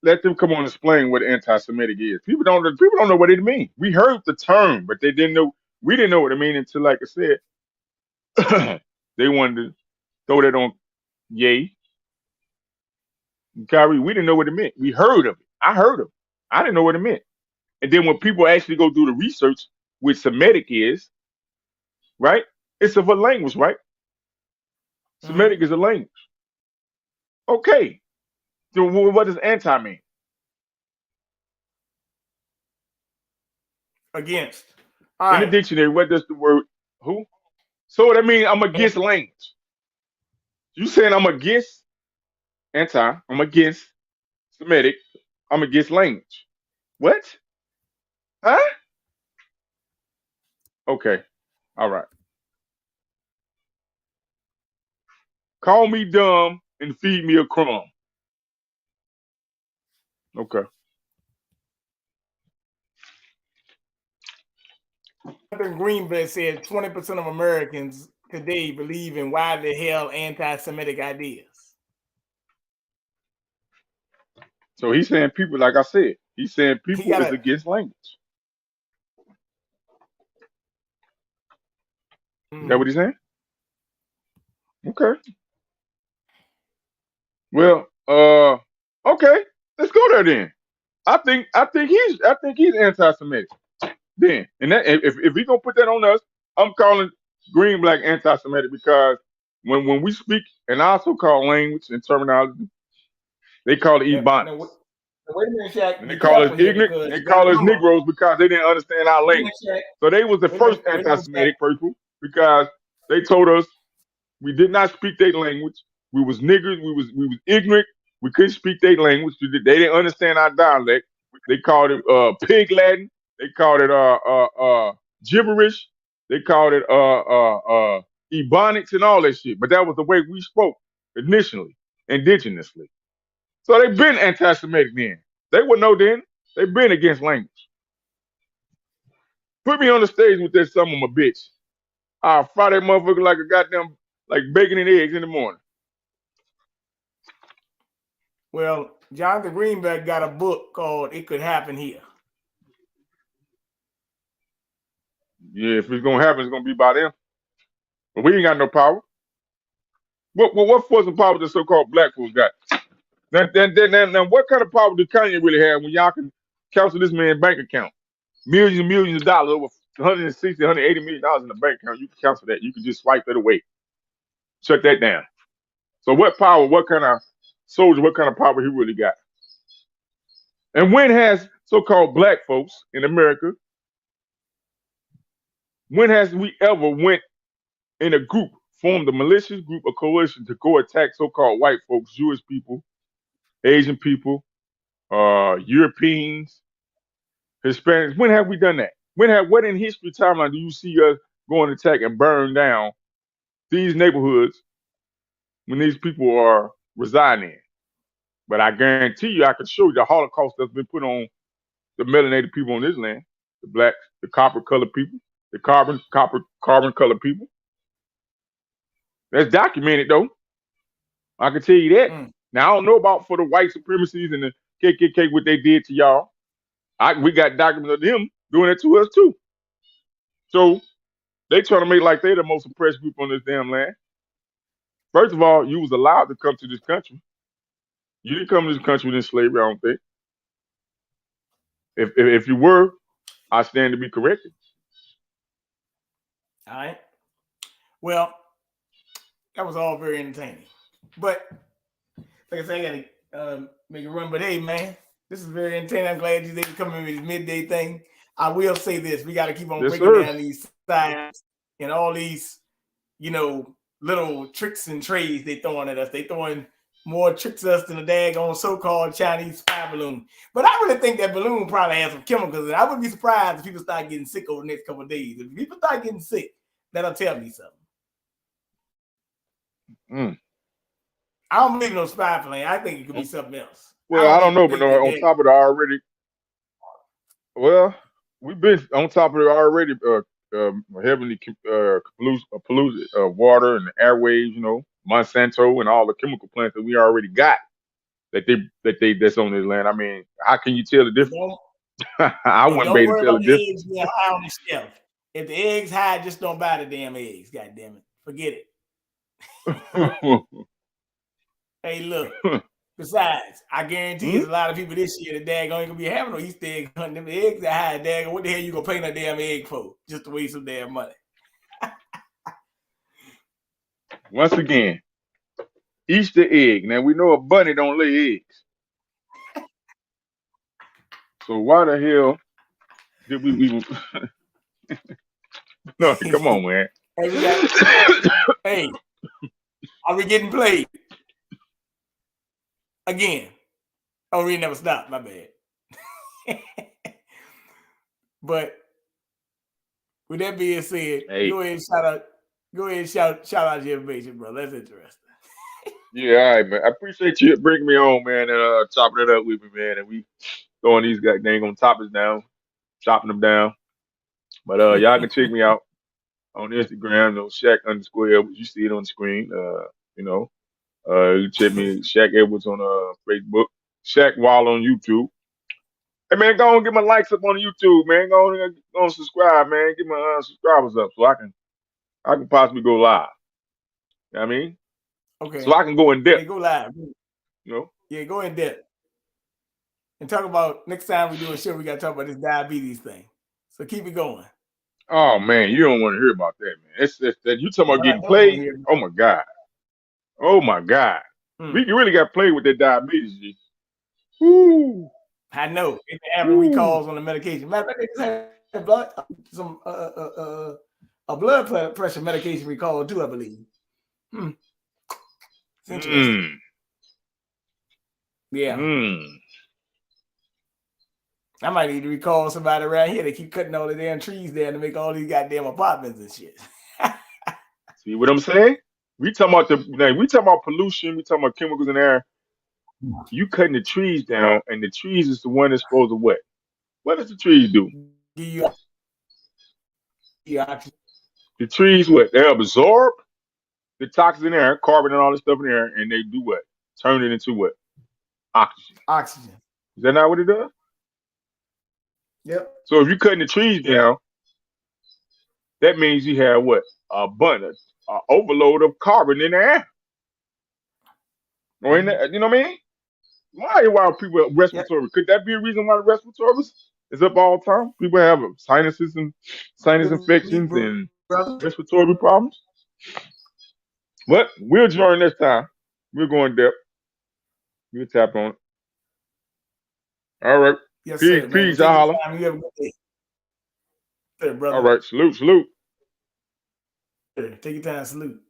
let them come on and explain what anti-Semitic is. People don't know what it means. We heard the term, but they didn't know. We didn't know what it meant until, like I said, they wanted to throw that on Ye, Kyrie. We didn't know what it meant. We heard of it. I heard of it. I didn't know what it meant. And then when people actually go do the research, what Semitic is, right? It's of a language, right? Semitic is a language. Okay. So what does anti mean? Against. In the dictionary, what does the word who? So that means I'm against language. You saying I'm against anti, I'm against Semitic, I'm against language. What? Huh? Okay. All right. Call me dumb and feed me a crumb. Okay. Jonathan Greenblatt said 20% of Americans today believe in widely held anti-Semitic ideas. So he's saying people, like I said, he's saying people is against language. Is that what he's saying? Okay. Well, okay, let's go there then. I think he's anti-Semitic. Then, and that if he gonna put that on us, I'm calling Greenblatt anti-Semitic because when we speak and also call language and terminology, they call it Ebonics. Wait a minute, Chak. And they call us ignorant. They call us Negroes because they didn't understand our language. So they was the first anti-Semitic people because they told us we did not speak their language. We was niggers. We was ignorant. We couldn't speak their language. They didn't understand our dialect. They called it pig Latin. They called it gibberish. They called it Ebonics and all that shit. But that was the way we spoke initially, indigenously. So they've been anti-Semitic then. They would know then. They've been against language. Put me on the stage with that son of a bitch. I'll fry that motherfucker like a goddamn, like bacon and eggs in the morning. Well, Jonathan Greenblatt got a book called It Could Happen Here. Yeah, if it's gonna happen, it's gonna be by them. But we ain't got no power. What force and power the so-called black folks got? Now, what kind of power does Kanye really have when y'all can cancel this man's bank account? Millions and millions of dollars, over 160, 180 million dollars in the bank account. You can cancel that. You can just swipe it away. Shut that down. So what power, what kind of soldier, what kind of power he really got? And when has so-called black folks in America, when has we ever went in a group, formed a malicious group, a coalition to go attack so-called white folks, Jewish people, Asian people, Europeans, Hispanics? When have we done that? What in history timeline do you see us go and attack and burn down these neighborhoods when these people are residing in? But I guarantee you, I can show you the Holocaust that's been put on the melanated people on this land, the blacks, the copper-colored people, the carbon-colored people. That's documented, though. I can tell you that. Now, I don't know about for the white supremacies and the KKK, what they did to y'all. We got documents of them doing it to us, too. So they trying to make like they're the most oppressed group on this damn land. First of all, you was allowed to come to this country. You didn't come to this country within slavery, I don't think. If you were, I stand to be corrected. All right. Well, that was all very entertaining. But like I said, I gotta make a run. But hey, man, this is very entertaining. I'm glad you didn't come in with this midday thing. I will say this: we got to keep on breaking down these signs and all these, little tricks and trades they throwing at us. They throwing more tricks at us than a daggone so-called Chinese spy balloon. But I really think that balloon probably has some chemicals in it. I wouldn't be surprised if people start getting sick over the next couple of days. If people start getting sick, that'll tell me something. I don't believe in no spy plane. I think it could be something else. Well, I don't know, but on top of it already, well, we've been on top of it already heavily polluted water and airways. You know, Monsanto and all the chemical plants that we already got that's on this land. I mean, how can you tell the difference? I And wouldn't be don't able worry to tell about the the difference. eggs being high on the shelf. If the eggs high, just don't buy the damn eggs. God damn it. Forget it. Hey, look. Besides, I guarantee there's a lot of people this year that dag ain't gonna be having no Easter egg hunting. Them eggs are high, dag. What the hell you gonna pay that damn egg for? Just to waste some damn money. Once again, Easter egg. Now we know a bunny don't lay eggs. So why the hell did we No, come on, man. Hey, hey, are we getting played? Again. Oh, we never stopped, my bad. But with that being said, go ahead and shout out your information, bro. That's interesting. Yeah, all right, man. I appreciate you bringing me on, man, and chopping it up with me, man. And we throwing these goddamn topics down, chopping them down. But y'all can check me out on Instagram, Shaq_, you see it on the screen. You know, you check me, Shaq Edwards on Facebook, Shaq Wall on YouTube. Hey man, go on get my likes up on YouTube, man. Go on subscribe, man. Get my subscribers up so I can possibly go live. You know what I mean? Okay. So I can go in depth. Yeah, go live. You know? Yeah, go in depth. And talk about next time we do a show, we gotta talk about this diabetes thing. So keep it going. Oh man, you don't want to hear about that, man. It's that you talking about getting played. Oh my god. Oh my god. We really got played with that diabetes. G. Woo. I know. It's having recalls on the medication. Matter of fact, they just had a blood pressure medication recall too, I believe. It's interesting. Yeah. I might need to recall somebody around here. They keep cutting all the damn trees down to make all these goddamn apartments and shit. See what I'm saying? We talking about pollution. We talking about chemicals in the air. You cutting the trees down, and the trees is the one that's supposed to what? What does the trees do? The trees what? They absorb the toxins in there, carbon and all this stuff in there, and they do what? Turn it into what? Oxygen. Oxygen. Is that not what it does? Yep. So if you're cutting the trees down, that means you have what? Abundance, overload of carbon in the air. Or in the, you know what I mean? Why people have respiratory? Could that be a reason why the respiratory is up all the time? People have sinuses and sinus infections and respiratory problems. But we'll join next time. We'll go in depth. We'll tap on it. All right. Yes, peace, sir, peace. I Holla. You have a good day. Sir, brother. All right. Salute, salute. Take your time. Salute.